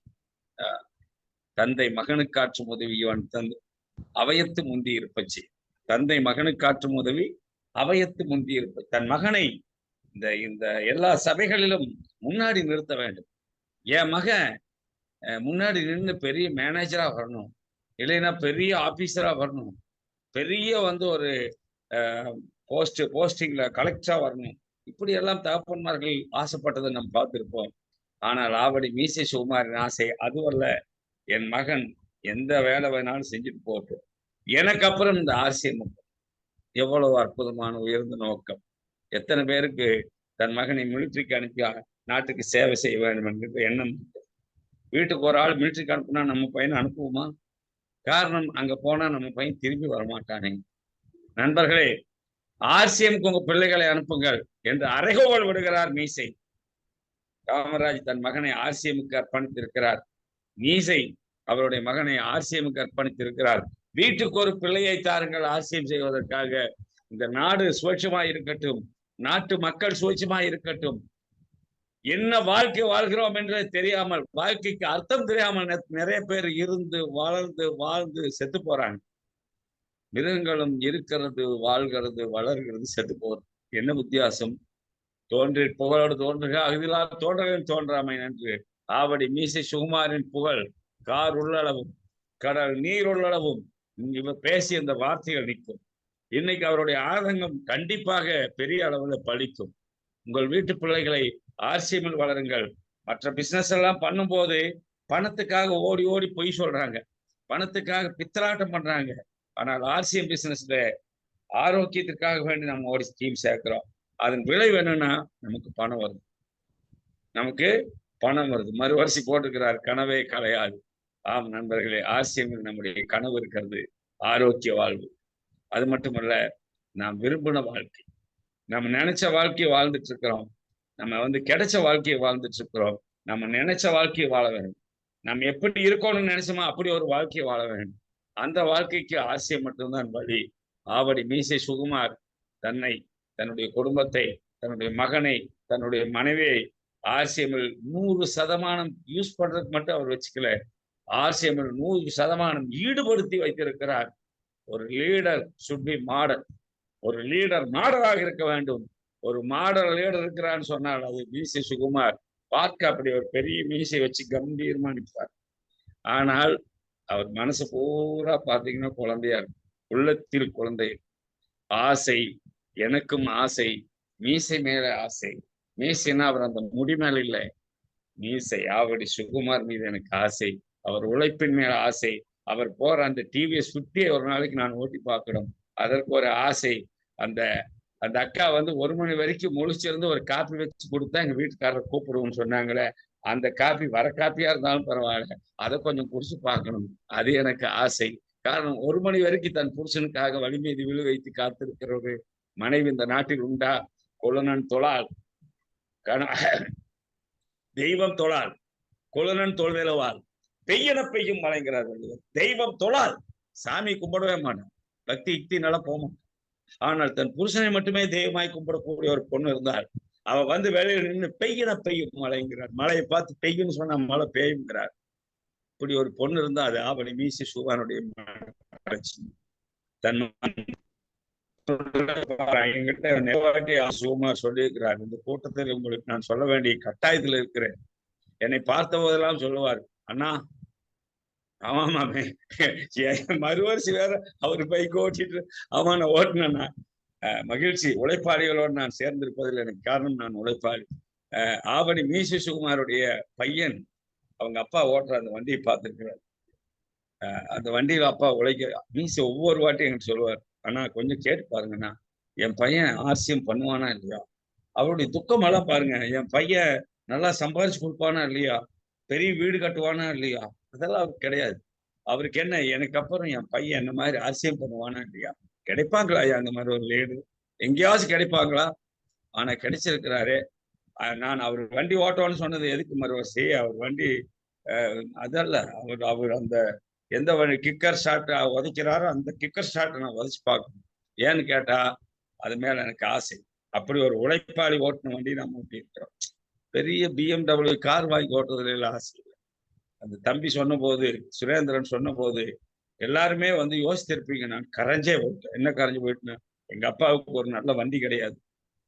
தந்தை மகனுக்காற்றும் உதவி தந்து அவையத்து முந்தி இருப்பச்சு. தந்தை மகனுக்காற்றும் உதவி அவையத்து முந்தி இருப்ப. தன் மகனை இந்த எல்லா சபைகளிலும் முன்னாடி நிறுத்த வேண்டும். என் மகன் முன்னாடி நின்று பெரிய மேனேஜரா வரணும், இல்லைன்னா பெரிய ஆபீசரா வரணும், பெரிய வந்து ஒரு போஸ்டிங்ல கலெக்டரா வரணும். இப்படி எல்லாம் தகப்பன்மார்கள் ஆசைப்பட்டதை நம்ம பார்த்திருப்போம். ஆனால் ஆவடி மீசை சுகுமாரின் ஆசை அதுவல்ல. என் மகன் எந்த வேலை வேணாலும் செஞ்சுட்டு போட்டோம், எனக்கு அப்புறம் இந்த ஆர்சிஎம். எவ்வளவு அற்புதமான உயர்ந்த நோக்கம். எத்தனை பேருக்கு தன் மகனை மிலிட்ரிக்கு அனுப்பி நாட்டுக்கு சேவை செய்ய வேண்டும் என்கிற எண்ணம். வீட்டுக்கு ஒரு ஆள் மிலிட்ரிக்கு அனுப்புனா நம்ம பையனை அனுப்புவோமா? காரணம், அங்க போனா நம்ம பையன் திரும்பி வரமாட்டானே. நண்பர்களே, ஆர்சிஎம்க்கு உங்க பிள்ளைகளை அனுப்புங்கள் என்று அறைகோவல் விடுகிறார் மீசை. காமராஜ் தன் மகனை ஆர்சிஎம்க்கு அர்ப்பணித்திருக்கிறார். மீசை அவருடைய மகனை ஆர்சிஎம்க்கு அர்ப்பணித்திருக்கிறார். வீட்டுக்கு ஒரு பிள்ளையை தாருங்கள் ஆர்சிஎம் செய்வதற்காக. இந்த நாடு சுவேட்சமா இருக்கட்டும், நாட்டு மக்கள் சுவேட்சமா இருக்கட்டும். என்ன வாழ்க்கை வாழ்கிறோம் என்று தெரியாமல், வாழ்க்கைக்கு அர்த்தம் தெரியாமல் நிறைய பேர் இருந்து வாழ்ந்து செத்து போறாங்க. மிருகங்களும் இருக்கிறது, வாழ்கிறது, வளர்கிறது, செத்து போறது. என்ன வித்தியாசம்? தோன்றி புகழோடு தோன்றுக அகுதிலா தோன்றலின் தோன்றாமை நன்று. ஆவடி மீசை சுகுமாரின் புகழ் கார் உள்ளளவும் கடல் நீர் உள்ளளவும் இவர் பேசிய இந்த வார்த்தைகள் நிற்கும். இன்னைக்கு அவருடைய ஆதங்கம் கண்டிப்பாக பெரிய அளவுல பலிக்கும். உங்கள் வீட்டு பிள்ளைகளை ஆர்சிஎம்மில் வளருங்கள். மற்ற பிசினஸ் எல்லாம் பண்ணும்போது பணத்துக்காக ஓடி ஓடி பொய் சொல்றாங்க, பணத்துக்காக பித்தலாட்டம் பண்றாங்க. ஆனால் ஆர்சிஎம் பிசினஸ்ல ஆரோக்கியத்திற்காக வேண்டி நம்ம ஓடி ஸ்கீம் சேர்க்கிறோம். அதன் விளைவு என்னன்னா நமக்கு பணம் வருது, நமக்கு பணம் வருது. மறுவரிசை போட்டிருக்கிறார், கனவே கலையாது. ஆம் நண்பர்களே, ஆர்சிஎம்மில் நம்முடைய கனவு இருக்கிறது, ஆரோக்கிய வாழ்வு. அது மட்டுமல்ல, நாம் விரும்பின வாழ்க்கை, நம்ம நினைச்ச வாழ்க்கையை வாழ்ந்துட்டு இருக்கிறோம். நம்ம கிடைச்ச வாழ்க்கையை வாழ்ந்துட்டு இருக்கிறோம். நம்ம நினைச்ச வாழ்க்கையை வாழ வேண்டும். நம்ம எப்படி இருக்கணும்னு நினைச்சோமோ அப்படி ஒரு வாழ்க்கையை வாழ வேண்டும். அந்த வாழ்க்கைக்கு ஆசையம் மட்டும்தான் வழி. ஆவடி மீசை சுகுமார் தன்னுடைய குடும்பத்தை, தன்னுடைய மகனை, தன்னுடைய மனைவியை ஆர்சிஎம்மில் 100% யூஸ் பண்றதுக்கு மட்டும் அவர் வச்சுக்கல, ஆர்சிஎம்மில் 100% ஈடுபடுத்தி வைத்திருக்கிறார். ஒரு லீடர் சுட் பி மாடல். ஒரு லீடர் மாடலாக இருக்க வேண்டும். ஒரு மாடல் லீடர் இருக்கிறான்னு சொன்னால் அது மீசை சுகுமார். பார்க்க அப்படி ஒரு பெரிய மீசை வச்சு கம்பீரமா நிற்பார். ஆனால் அவர் மனசு பூரா பார்த்தீங்கன்னா குழந்தையா இருக்கும். உள்ளத்தில் குழந்தை. ஆசை, எனக்கும் ஆசை, மீசை மேல ஆசை. மீசைன்னா அவர் அந்த முடி மேல இல்லை, மீசை. ஆவடி சுகுமார் மீது எனக்கு ஆசை, அவர் உழைப்பின் மேல ஆசை. அவர் போற அந்த டிவிஎஸ் 50 ஒரு நாளைக்கு நான் ஓட்டி பார்க்கணும், அதற்கு ஒரு ஆசை. அந்த அந்த அக்கா 1 மணி வரைக்கும் முழிச்சிருந்து ஒரு காப்பி வச்சு கொடுத்தா எங்க வீட்டுக்காரரை கூப்பிடுவோம்னு சொன்னாங்களே, அந்த காப்பி வர காப்பியா இருந்தாலும் பரவாயில்ல, அதை கொஞ்சம் குடிச்சு பார்க்கணும், அது எனக்கு ஆசை. காரணம், 1 மணி வரைக்கும் தன் புருஷனுக்காக வழி மீது விழு வைத்து காத்திருக்கிற ஒரு மனைவி இந்த நாட்டில் உண்டா? கொழுநன் தொழால் தெய்வம் தொழால், கொழுநன் தொல்வேலவால் பெய்யன பெய்யும் மழைங்கிறார் வள்ளுவர். தெய்வம் தொழால், சாமி கும்பிடவே மாட்டான், பக்தி யுக்தினால போமா. ஆனால் தன் புருஷனை மட்டுமே தெய்வமாய் கும்பிடக்கூடிய ஒரு பொண்ணு இருந்தால் அவ வெளியில நின்று பெய்யன பெய்யும் மழைங்கிறார். மழையை பார்த்து பெய்யும்னு சொன்னா மழை பெய்யுங்கிறார். இப்படி ஒரு பொண்ணு இருந்தா அது ஆவணி மீசி சுகானுடைய தன் என்கிட்ட நேவாட்டி சுகமா சொல்லியிருக்கிறார். இந்த கூட்டத்தில் உங்களுக்கு நான் சொல்ல வேண்டிய கட்டாயத்தில் இருக்கிறேன். என்னை பார்த்த போதெல்லாம் சொல்லுவார், அண்ணா ஆமாமாமே மறுவரிசை வேற அவர் பைக் ஓட்டிட்டு அவனை ஓட்டினா மகிழ்ச்சி. உழைப்பாளிகளோடு நான் சேர்ந்திருப்பதில் எனக்கு காரணம், நான் உழைப்பாளி. ஆவணி மீசி சுகுமாருடைய பையன் அவங்க அப்பா ஓட்டுற அந்த வண்டியை பார்த்திருக்கிறார். அந்த வண்டியில அப்பா உழைக்க மீசி ஒவ்வொரு வாட்டியும் என்கிட்ட சொல்லுவார், ஆனா கொஞ்சம் கேட்டு பாருங்கண்ணா, என் பையன் ஆர்சிஎம் பண்ணுவானா இல்லையா, அவருடைய துக்கம் எல்லாம் பாருங்க, என் பையன் நல்லா சம்பாதிச்சு கொடுப்பானா இல்லையா, பெரிய வீடு கட்டுவானா இல்லையா, அதெல்லாம் அவருக்கு கிடையாது. அவருக்கு என்ன, எனக்கு அப்புறம் என் பையன் என்ன மாதிரி ஆர்சிஎம் பண்ணுவானா இல்லையா. கிடைப்பாங்களா ஐயா அந்த மாதிரி ஒரு லீடு? எங்கேயாவது கிடைப்பாங்களா? ஆனா கிடைச்சிருக்கிறாரு. நான் அவர் வண்டி ஓட்டுவான்னு சொன்னது எதுக்கு மறுவரிசை, அவர் வண்டி அதல்ல, அவர் அந்த எந்த வண்டி கிக்கர் ஷாட் உதைக்கிறாரோ அந்த கிக்கர் ஷாட்டை நான் உதைச்சு பார்க்கணும். ஏன்னு கேட்டா அது மேல எனக்கு ஆசை. அப்படி ஒரு உழைப்பாளி ஓட்டின வண்டி நம்ம ஓட்டி இருக்கிறோம். பெரிய BMW கார் வாங்கி ஓட்டுறதுல ஆசை இல்லை. அந்த தம்பி சொன்ன போது, சுரேந்திரன் சொன்ன போது எல்லாருமே யோசித்திருப்பீங்க, நான் கரைஞ்சே போயிட்டேன். என்ன கரைஞ்சு போயிட்டேன்? எங்க அப்பாவுக்கு ஒரு நல்ல வண்டி கிடையாது,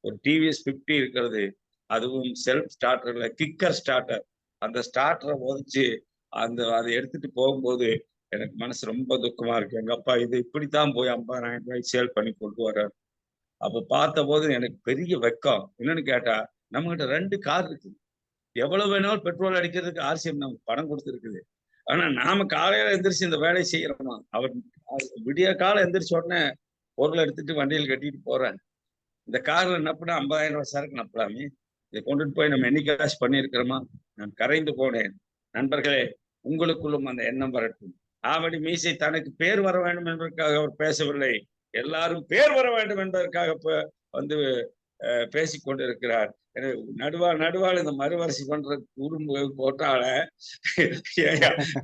ஒரு டிவிஎஸ் 50 இருக்கிறது, அதுவும் செல்ஃப் ஸ்டார்டர்ல கிக்கர் ஸ்டார்டர். அந்த ஸ்டார்டரை உதச்சு அதை எடுத்துட்டு போகும்போது எனக்கு மனசு ரொம்ப துக்கமா இருக்கு. எங்க அப்பா இது இப்படித்தான் போய் 50,000 ரூபாய் சேல் பண்ணி கொண்டு வர்றாரு. அப்ப பார்த்த போது எனக்கு பெரிய வெக்கம். என்னன்னு கேட்டா, நம்ம கிட்ட 2 கார் இருக்கு, எவ்வளவு வேணாலும் பெட்ரோல் அடிக்கிறதுக்கு ஆர்சிஎம் நமக்கு பணம் கொடுத்துருக்குது. ஆனா நாம காலையில எந்திரிச்சு இந்த வேலையை செய்யறோமா? அவர் விடிய காலம் எந்திரிச்ச உடனே பொருளை எடுத்துட்டு வண்டியில் கட்டிட்டு போறாங்க. இந்த கார்ல நப்பினா 50,000 ரூபாய் சரக்கு நப்பலாமே, இதை கொண்டுட்டு போய் நம்ம என்னைக்கு காசு பண்ணியிருக்கிறோமா? நான் கரைந்து போனேன். நண்பர்களே, உங்களுக்குள்ளும் அந்த எண்ணம் வரட்டும். ஆவடி மீசை தனக்கு பேர் வர வேண்டும் என்பதற்காக அவர் பேசவில்லை, எல்லாரும் பேர் வர வேண்டும் என்பதற்காக பேசிக் கொண்டிருக்கிறார். நடுவாள் இந்த மறுவரிசை பண்ற உரும்பு போட்டால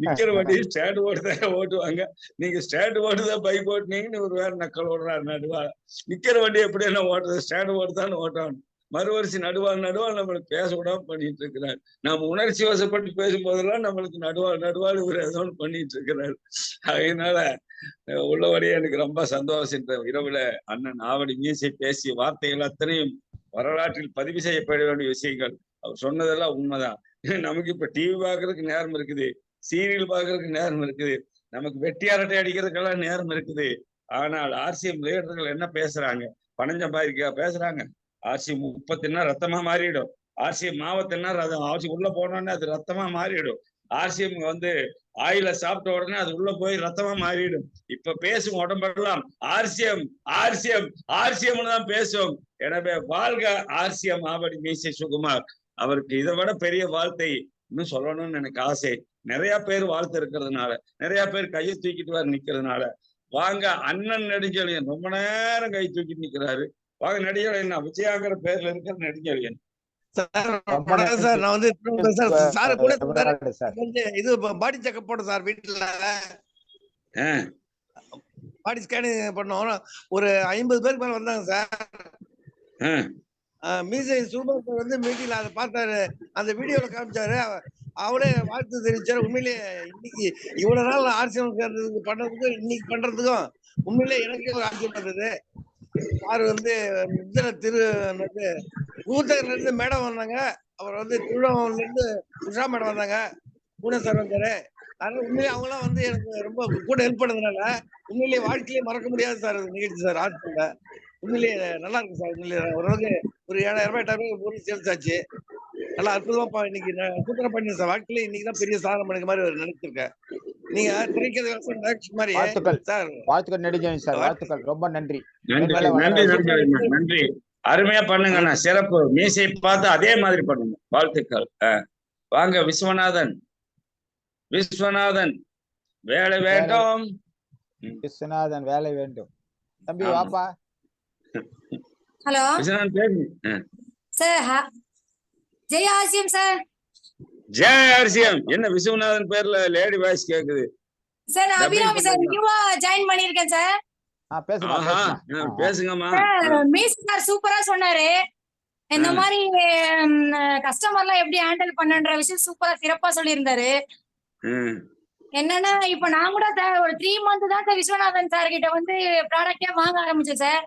நிக்கிற வண்டி ஸ்டாண்ட் ஓட்டுதான் ஓட்டுவாங்க. நீங்க ஸ்டாண்ட் ஓட்டுதான் பைக் ஓட்டுனீங்கன்னு ஒரு வேற நக்கல் ஓடுறாரு நடுவாள். நிக்கிற வண்டி எப்படி என்ன ஓட்டுறது, ஸ்டாண்ட் ஓட்டுதான் ஓட்டணும். மறுவரிசை நடுவாள் நம்மளுக்கு பேச விடாம பண்ணிட்டு இருக்கிறார். நம்ம உணர்ச்சி வசப்பட்டு பேசும்போதெல்லாம் நம்மளுக்கு நடுவாள் இவர் ஏதோ ஒன்று பண்ணிட்டு இருக்கிறார். அதனால உள்ளபடியே எனக்கு ரொம்ப சந்தோஷம். இந்த இரவுல அண்ணன் ஆவடி மீசை பேசிய வார்த்தைகள் அத்தனையும் வரலாற்றில் பதிவு செய்யப்பட வேண்டிய விஷயங்கள். அவர் சொன்னதெல்லாம் உண்மைதான். நமக்கு இப்ப டிவி பாக்குறதுக்கு நேரம் இருக்குது, சீரியல் பாக்குறதுக்கு நேரம் இருக்குது, நமக்கு வெட்டி அரட்டை அடிக்கிறதுக்கெல்லாம் நேரம் இருக்குது. ஆனால் ஆர்சிஎம் லீடர்கள் என்ன பேசுறாங்க? பணம் சம்பாதிக்க பேசுறாங்க. ஆர்சிஎம் 30 ரத்தமா மாறிடும். ஆர்சிஎம் மாவத்தினா ஆர்சிஎம் உள்ள போனோடனே அது ரத்தமா மாறிடும். ஆர்சிஎம் ஆயில சாப்பிட்ட உடனே அது உள்ள போய் ரத்தமா மாறிடும். இப்ப பேசும் உடம்பெல்லாம் ஆர்சிஎம் தான் பேசும். எனவே வாழ்க ஆர்சிஎம் ஆவடி மீசை சுகுமார். அவருக்கு இதை விட பெரிய வாழ்த்தை இன்னும் சொல்லணும்னு எனக்கு ஆசை. நிறைய பேர் வாழ்த்து இருக்கிறதுனால, நிறைய பேர் கையை தூக்கிட்டு வர நிக்கிறதுனால, வாங்க அண்ணன் நெடுஞ்செழியன் ரொம்ப நேரம் கை தூக்கிட்டு நிக்கிறாரு. வாங்க நெடுஞ்செழியன், விஜயாங்கிற பேர்ல இருக்கிற நெடுஞ்செழியன். சார் நான் சார் கூட இது பாடி செக்அப் போட்டோம் சார். வீட்டுல பாடி ஸ்கேனிங் பண்ணோம். ஒரு 50 பேருக்கு மேல வந்தாங்க சார். மீசை சூப்பர் சார் மீட்டிங்ல அதை பார்த்தாரு, அந்த வீடியோல காமிச்சாரு. அவரே வாழ்த்து தெரிவிச்சாரு. உண்மையிலேயே இன்னைக்கு இவ்வளவு நாள் ஆர்சிஎம் பண்றதுக்கும் இன்னைக்கு பண்றதுக்கும் உண்மையிலேயே எனக்கு ஒரு ஆச்சரியம் இருந்தது. சார் இதுல ஊத்தகர்ல இருந்து மேடம் வந்தாங்க. அவர் திருவண்ணாமலையில இருந்து உஷா மேடம் வந்தாங்க. பூனே சார் வந்தாரு. அதனால உண்மையிலேயே அவங்களாம் எனக்கு ரொம்ப கூட ஹெல்ப் பண்ணதுனால உண்மையிலேயே வாழ்க்கையிலேயே மறக்க முடியாது சார் நிகழ்ச்சி சார். ஆட்சியில உண்மையிலேயே நல்லா இருக்கு சார். உண்மையிலேயே ஓரளவுக்கு ஒரு 7000 8,000 பொருள் சேல்ஸ் ஆச்சு. நல்லா அற்புதமா இன்னைக்கு சூப்பரா பண்ணி சார். வாழ்க்கையில இன்னைக்குதான் பெரிய சாதனை பண்ணிக்க மாதிரி நினைச்சிருக்கேன். நீங்க மாதிரி வாழ்த்துக்கள் நெடுஞ்செழியன் சார். வாழ்த்துக்கள், ரொம்ப நன்றி. நன்றி, அருமையா பண்ணுங்க. சிறப்பு. மீசை பார்த்து அதே மாதிரி பண்ணுங்க. வாழ்த்துக்கள். வாங்க விஸ்வநாதன் வேலை வேண்டும். விஸ்வநாதன் வேலை வேண்டும். தம்பி வாப்பா. Hello sir. Jai RCM sir. Jai RCM. என்ன விஸ்வநாதன் பேர்ல லேடி வாய்ஸ் கேக்குது சார்? நான் அபிராமி சார், நியூவா ஜாயின் பண்ணிருக்கேன் சார். பேசுங்கம்மா. மீஸ் சார் சூப்பரா சொன்னாரு. இந்த மாதிரி கஸ்டமர்லாம் எப்படி ஹேண்டில் பண்ணன்ற விஷயம் சூப்பரா சிறப்பா சொல்லியிருந்தாரு. என்னன்னா இப்ப நான் கூட ஒரு 3 மந்த் தான் சார் விஸ்வநாதன் சார் கிட்ட ப்ராடக்டே வாங்க ஆரம்பிச்சேன் சார்.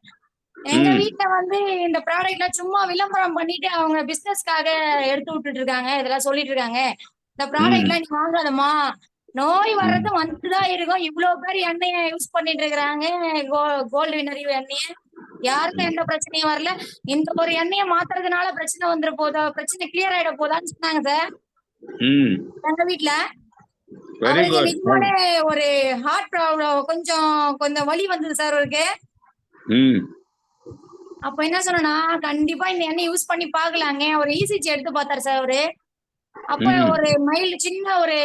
எங்க வீட்டுல இந்த ப்ராடக்ட்லாம் சும்மா விளம்பரம் பண்ணிட்டு அவங்க பிசினஸ்க்காக எடுத்து விட்டுட்டு இருக்காங்க. இதெல்லாம் சொல்லிட்டு இருக்காங்க, இந்த ப்ராடக்ட்லாம் நீ வாங்காதம்மா, நோய் வர்றது வந்துதான் இருக்கும். இவ்வளவு பேர் எண்ணெய யூஸ் பண்ணிட்டு இருக்கிறாங்க, கோல்டு வினர் எண்ணெய. யாருக்கும் எந்த பிரச்சனையும் வரல. இந்த ஒரு எண்ணெய மாத்துறதுனால பிரச்சனை வந்துட போதா, பிரச்சனை கிளியர் ஆயிட போதான்னு சொன்னாங்க சார் எங்க வீட்டுல. அவருக்கு நிஜமானே ஒரு ஹார்ட் ப்ராப்ளம், கொஞ்சம் வலி வந்தது சார் அவருக்கு. அப்ப என்ன சொன்னா, கண்டிப்பா இந்த எண்ணெய் யூஸ் பண்ணி பாக்கலாங்க. ஒரு இசிஜி எடுத்து பார்த்தாரு சார் அவரு. அப்ப ஒரு மைல்டு சின்ன ஒரு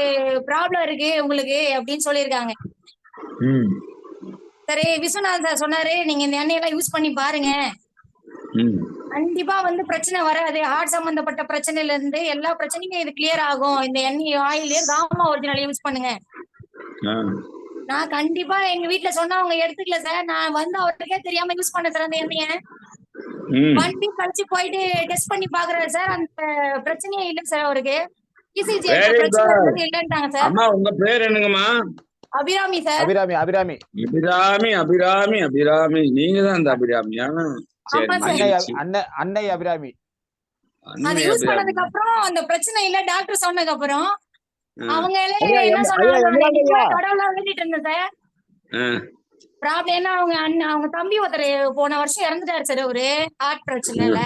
ப்ராப்ளம் இருக்கு உங்களுக்கு அப்படின்னு சொல்லியிருக்காங்க. சரி, விஸ்வநாதன் சார் சொன்னாரு, நீங்க இந்த எண்ணெயெல்லாம் யூஸ் பண்ணி பாருங்க, கண்டிப்பா பிரச்சனை வராது. ஹார்ட் சம்பந்தப்பட்ட பிரச்சனையில இருந்து எல்லா பிரச்சனையும் இது கிளியர் ஆகும். இந்த எண்ணெய் ஆயில் காமா ஒரிஜினல் யூஸ் பண்ணுங்க. நான் கண்டிப்பா எங்க வீட்டுல சொன்னா அவங்க எடுத்துக்கல சார். நான் அவருக்கே தெரியாம யூஸ் பண்ண சார் அந்த எண்ணெய. 1 வீக் கழிச்சு போயிட்டு டெஸ்ட் பண்ணி பாக்குறாரு சார். அந்த பிரச்சனையே இல்ல சார் அவருக்கு. இசிஜி பிரச்சனை இல்லன்றாங்க சார். அம்மா உங்க பேர் என்னங்கம்மா? அபிராமி சார். அபிராமி நீங்க தான் அந்த அபிராமி? அன்னை அபிராமி. அது யூஸ் பண்ணதுக்கு அப்புறம் அந்த பிரச்சனை இல்ல டாக்டர் சொன்னதுக்கு அப்புறம் அவங்களே என்ன சொன்னாங்க, கடவுளா வேண்டிட்டு இருந்தேன் சார். ப்ராப்ளம் என்ன, அவங்க தம்பி ஒருத்தர் போன வருஷம் இறந்துட்டாரு சார். ஒரு ஹார்ட் பிரச்சனைல.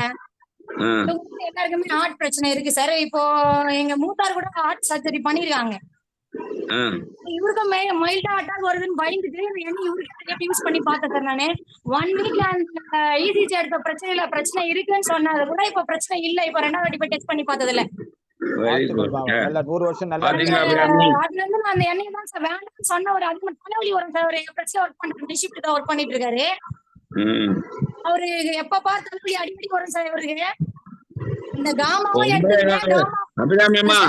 எல்லாருக்குமே ஹார்ட் பிரச்சனை இருக்கு சார். இப்போ எங்க மூத்தார் கூட ஹார்ட் சர்ஜரி பண்ணிருக்காங்க. இவருக்கும் மைல்டா அட்டாக் வருதுன்னு பயந்துட்டு இவருக்கு யூஸ் பண்ணி பார்த்தேன் சார். நானு 1 வீக்ல அந்த இசிஜி எடுத்த பிரச்சனை இருக்குன்னு சொன்னது கூட இப்ப பிரச்சனை இல்ல. இப்ப 2வது வாட்டி போய் டெஸ்ட் பண்ணி பார்த்ததுல 100 வருஷம் நல்லா. அதுல இருந்து நான் அந்த எண்ணெய் தான் சார் வேண்டாம்னு சொன்ன. ஒரு அது தலைவலி வரும் சார். ஒரு பிரச்சனை ஒர்க் பண்ணிட்டு ஷிஃப்ட் தான் ஒர்க் பண்ணிட்டு இருக்காரு அவரு. எப்ப பார்த்து தலைவலி அடிக்கடி வரும் சார் இவருக்கு. இந்த காமாவும் எடுத்துங்க. காமா அபிராமியம்மா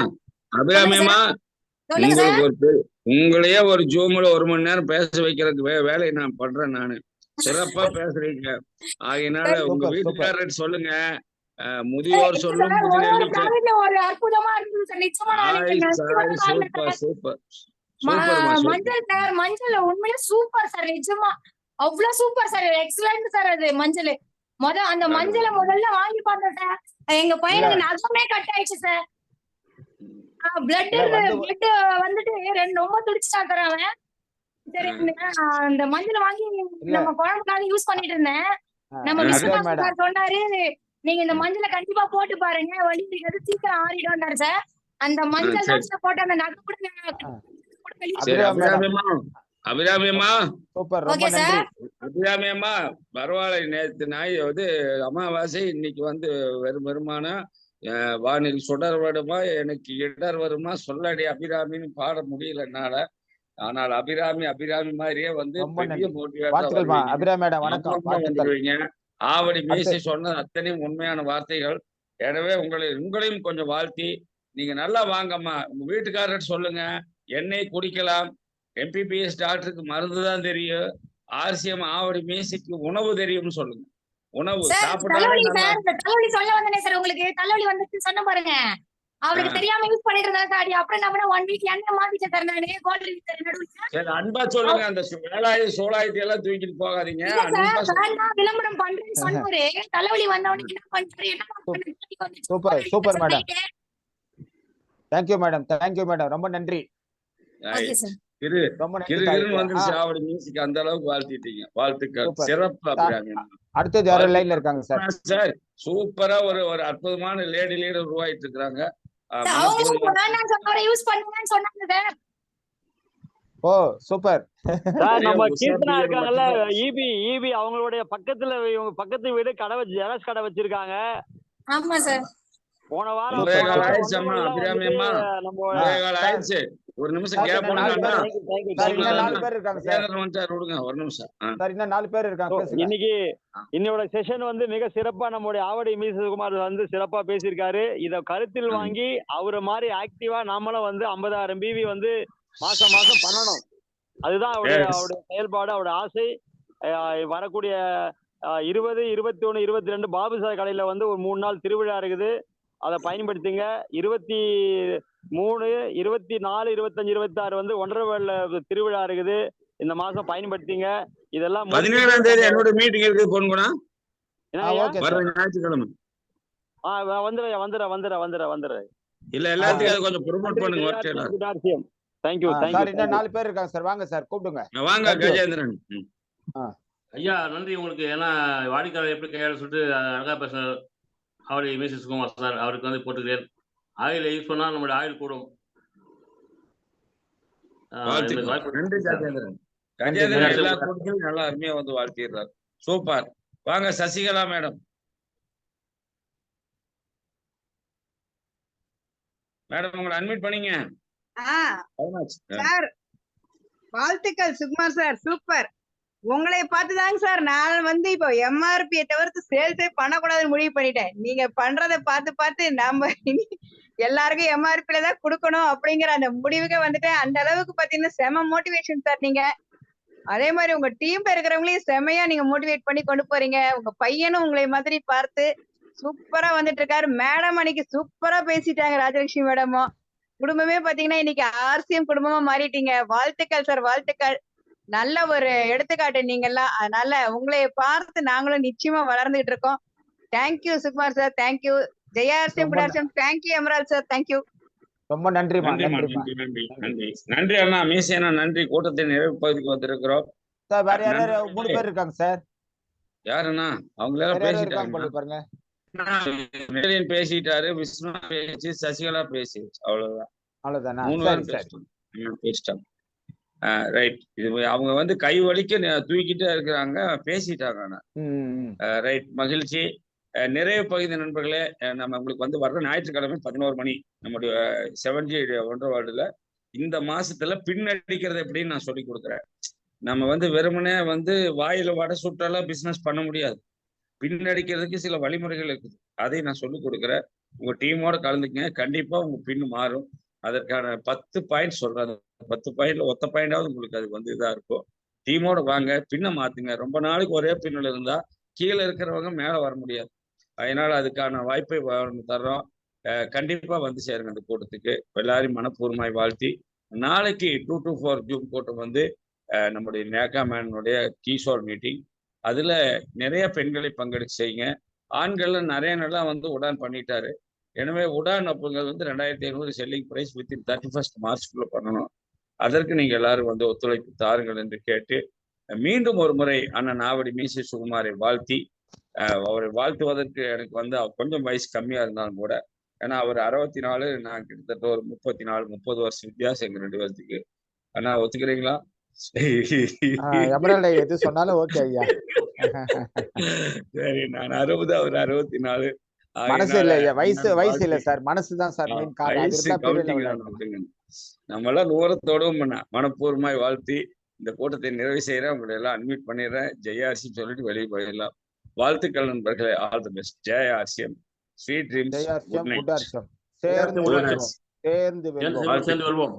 அபிராமியம்மா சொல்லுங்க சார். உங்களுக்கு உங்களையே ஒரு ஜூம்ல 1 மணி நேரம் பேச வைக்கிறதுக்கு வேலையை நான் பண்றேன். நானு சிறப்பா பேசுறீங்க. ஆகையினால உங்க வீட்டுக்காரர் சொல்லுங்க, முதியோர் சொல்லும் ஒரு அற்புதமா இருந்தது சார். நிச்சயமா சூப்பர் சூப்பர் மஞ்சள் சார். மஞ்சள் உண்மையிலே சூப்பர் சார். நிஜமா அவ்வளவு சூப்பர் சார். Excellent sir. அது மஞ்சள் அந்த மஞ்சளை முதல்ல வாங்கி பார்த்தேன் சார். எங்க பையனுக்கு நகமே கட் ஆயிடுச்சு சார். பிளட் வந்துட்டு ரொம்ப துடிச்சுட்டான் சார் அவன். சரி அந்த மஞ்சள் வாங்கி நம்ம குழம்புக்காக யூஸ் பண்ணிட்டு இருந்தேன். நம்ம விஸ்வநாத் சார் சொன்னாரு, நீங்க இந்த மஞ்சளை கண்டிப்பா போட்டு பாருங்க, வலி இருக்கிறது சீக்கிரம் ஆறிடும்னாரு சார். அந்த மஞ்சள் போட்டு அந்த நகை கூட அபிராமியம்மா அபிராமியம்மா பரவாயில்ல. நேற்று அமாவாசை, இன்னைக்கு வெறுமான வானில் சுடர் வருமா எனக்கு இடர் வருமா சொல்லடி அபிராமின்னு பாட முடியல என்னால. ஆனால் அபிராமி மாதிரியே பெரிய மோட்டிவேட்டருவீங்க. ஆவடி மீசி சொன்னது அத்தனையும் உண்மையான வார்த்தைகள். எனவே உங்களையும் கொஞ்சம் வாழ்த்தி நீங்க நல்லா வாங்கம்மா. உங்க வீட்டுக்காரர் சொல்லுங்க, எண்ணெய் குடிக்கலாம், எம்பிபிஎஸ் டாக்டருக்கு மருந்து தான் தெரியும், RCM ஆவடி மீசிக்கு உணவு தெரியும்னு சொல்லுங்க. உணவு தலைவலி சொல்ல வந்தனே சார். உங்களுக்கு தலைவலி வந்துட்டு சொன்ன பாருங்க. அவருக்கு தெரியாம யூஸ் பண்ணிட்டு இருந்தாரு. அப்புறம் நம்ம 1 வீக் என்ன மாத்திட்டு தரேன். சரி அன்பா சொல்லுங்க, அந்த சோளாயத்தை எல்லாம் தூக்கிட்டு போகாதீங்க. விளம்பரம் பண்றேன்னு சொன்னாரு. தலைவலி வந்தவனுக்கு என்ன பண்றேன். Super madam. Thank you madam. ரொம்ப நன்றி. ஆவடி மியூசிக் அந்த அளவுக்கு வாழ்த்திட்டீங்க. வாழ்த்துக்கள். சிறப்பு அபிராமி. அடுத்தது யாரோ லைன்ல இருக்காங்க சார். சூப்பரா ஒரு அற்புதமான லேடி லீடர் உருவாயிட்டு இருக்காங்க. ஓ சூப்பர். நம்ம கீர்த்தனா இருக்காங்கல்ல, ஈபி அவங்களுடைய பக்கத்துல இவங்க பக்கத்து வீடு கடை ஜெராக்ஸ் கடை வச்சிருக்காங்க. ஆமா சார். போன வாரம் ஆயிடுச்சு. ஒரு நிமிஷம் கேப் பண்ணுங்க. இன்னையோட செஷன் மிக சிறப்பா நம்முடைய ஆவடி மீசகுமார் சிறப்பா பேசியிருக்காரு. இத கருத்தில் வாங்கி அவரை மாதிரி ஆக்டிவா நாமளும் 50,000 BV மாசம் பண்ணணும். அதுதான் அவருடைய செயல்பாடு, அவருடைய ஆசை. வரக்கூடிய 20, 21, 22 பாபு சார் கடையில ஒரு 3 நாள் திருவிழா இருக்குது. அதை பயன்படுத்திங்க. 23, 24, 25, 26 ஒன்றரை திருவிழா இருக்குது. இந்த மாசம் பயன்படுத்திங்க. இதெல்லாம் 17ஆம் தேதி என்னோட மீட்டிங் இருக்கு. போன்குணா ஞாயிற்றுக்கிழமை வந்துடுற இல்ல எல்லாத்துக்கும் அதை கொஞ்சம் ப்ரோமோட் பண்ணுங்க. தேங்க்யூ. இன்னும் 4 பேர் இருக்காங்க சார். வாங்க சார், கூப்பிடுங்க. வாங்க கஜேந்திரன். ஐயா நன்றி உங்களுக்கு. ஏன்னா வாடிக்கையாளர் எப்படி கையாள சொல்லிட்டு அழகா பேச ஆவடி மியூசிக் குமார் சார் அவருக்கு போட்டுக்கிறேன். ஆயில் யூஸ் பண்ணா நம்மளுடைய ஆயில் கூடும். நன்றி கஜேந்திரன். கஜேந்திரன் எல்லா கூட்டத்திலும் நல்லா அருமையா வாழ்த்திடுறாரு. சூப்பர். வாங்க சசிகலா மேடம். உங்களை அட்மிட் பண்ணீங்க. சார் வாழ்த்துக்கள் சுகுமார் சார். சூப்பர். உங்களை பார்த்துதாங்க சார் நான் இப்போ MRP தவிர்த்து சேல்ஸே பண்ணக்கூடாதுன்னு முடிவு பண்ணிட்டேன். நீங்க பண்றதை பார்த்து நம்ம எல்லாருக்கும் MRP தான் கொடுக்கணும் அப்படிங்கிற அந்த முடிவுக்கு வந்துட்டேன். அந்த அளவுக்கு பாத்தீங்கன்னா செம மோட்டிவேஷன் சார் நீங்க. அதே மாதிரி உங்க டீம்ல இருக்கிறவங்களையும் செமையா நீங்க மோட்டிவேட் பண்ணி கொண்டு போறீங்க. உங்க பையனும் உங்களை மாதிரி பார்த்து சூப்பரா வந்துட்டு இருக்காரு. மேடம் அன்னைக்கு சூப்பரா பேசிட்டாங்க. ராஜலட்சுமி மேடமும் குடும்பமே பாத்தீங்கன்னா இன்னைக்கு RCM குடும்பமா மாறிட்டீங்க. வாழ்த்துக்கள் சார், வாழ்த்துக்கள். நல்ல ஒரு எடுத்துக்காட்டு நீங்க எல்லாம். அதனால உங்களை பார்த்து நாங்களும் நிச்சயமா வளர்ந்துகிட்டு இருக்கோம். Thank you Sukumar sir. தேங்க்யூ ஜெயா-RCM ப்ரொடக்ஷன். தேங்க்யூ எமரால் சார். தேங்க்யூ. ரொம்ப நன்றி. நன்றி அண்ணா. மீசேனா நன்றி. கூட்டத்தை நிறைவு பகுதிக்கு வந்திருக்கிறோம் சார். வேற யாராவது 3 பேர் இருக்காங்க சார். யாருன்னா அவங்களெல்லாம் பேசிட்டாங்க. பேசிட்டாரு. விஷ்ணு பேசி, சசிகலா பேசி, அவ்வளவுதான். 3 பேர் பேசிட்டாங்க. ரைட். இது அவங்க கை வலிக்க தூக்கிட்டே இருக்கிறாங்க. பேசிட்டாங்க. ரைட். மகிழ்ச்சி. நிறைய பகுதி நண்பர்களே, நம்ம உங்களுக்கு வர்ற ஞாயிற்றுக்கிழமை 11 மணி நம்முடைய 7G ஒன்றரை வார்டுல இந்த மாசத்துல பின்னடிக்கிறது எப்படின்னு நான் சொல்லி கொடுக்குறேன். நம்ம வெறுமனே வாயில வடை சுட்டெல்லாம் பிசினஸ் பண்ண முடியாது. பின்னடிக்கிறதுக்கு சில வழிமுறைகள் இருக்குது. அதை நான் சொல்லி கொடுக்குறேன். உங்க டீமோட கலந்துக்கங்க, கண்டிப்பா உங்க பின்னு மாறும். அதற்கான 10 பாயிண்ட் சொல்றேன். 10 பாயிண்ட்ல ஒத்த பாயிண்டாவது உங்களுக்கு அது வந்து இதா இருக்கும். டீமோட வாங்க, பின்ன மாத்துங்க. ரொம்ப நாளைக்கு ஒரே பின்னில் இருந்தா கீழே இருக்கிறவங்க மேல வர முடியாது. அதனால அதுக்கான வாய்ப்பை தர்றோம். கண்டிப்பா வந்து சேருங்க அந்த கூட்டத்துக்கு. எல்லாரையும் மனப்பூர்வமாய் வாழ்த்தி, நாளைக்கு 2 to 4 ஜூம் கூட்டம் வந்து நம்முடைய நேகா மேனுடைய கீஷோர் மீட்டிங். அதுல நிறைய பெண்களை பங்கெடுத்து செய்யுங்க. ஆண்கள்ல நிறைய நல்லா வந்து உடான் பண்ணிட்டாரு. எனவே உடான் அப்படிங்கிறது வந்து 2500 செல்லிங் பிரைஸ் வித்தின் 31 மார்ச்க்குள்ள பண்ணணும். அதற்கு நீங்க எல்லாரும் வந்து ஒத்துழைப்பு தாருங்கள் என்று கேட்டு, மீண்டும் ஒரு முறை அண்ணன் ஆவடி மீசை சுகுமாரை வாழ்த்தி, அவரை வாழ்த்துவதற்கு எனக்கு வந்து கொஞ்சம் வயசு கம்மியா இருந்தாலும் கூட, ஏன்னா அவர் 64, நான் கிட்டத்தட்ட ஒரு 34, 30 வருஷம் வித்தியாசம் எங்க 2 பேர்த்துக்கு. அண்ணா ஒத்துக்கிறீங்களா? எமரல்டு எது சொன்னாலும் ஓகே ஐயா. சரி, நான் 60, அவர் 64. மனசு இல்ல ஐயா, வயசு இல்ல சார், மனசுதான் சார் மெயின் காரணம். அது வயசு இருந்தா பெரிய கவுண்டிங் லெவல்ல விடுங்க. நம்மளாம் தூரத்தோடவும் மனப்பூர்வமாய் வாழ்த்தி இந்த கூட்டத்தை நிறைவு செய்யறேன். உங்களை எல்லாம் அட்மிட் பண்ணிடுறேன். ஜெயார்சி சொல்லிட்டு வெளியே போயிடலாம். வாழ்த்துக்கள் நண்பர்களே. All the best. Jaya RCM, sweet dreams, Jaya RCM, good night. Good RCM சேர்ந்து வெல்வோம். சேர்ந்து வெல்வோம்.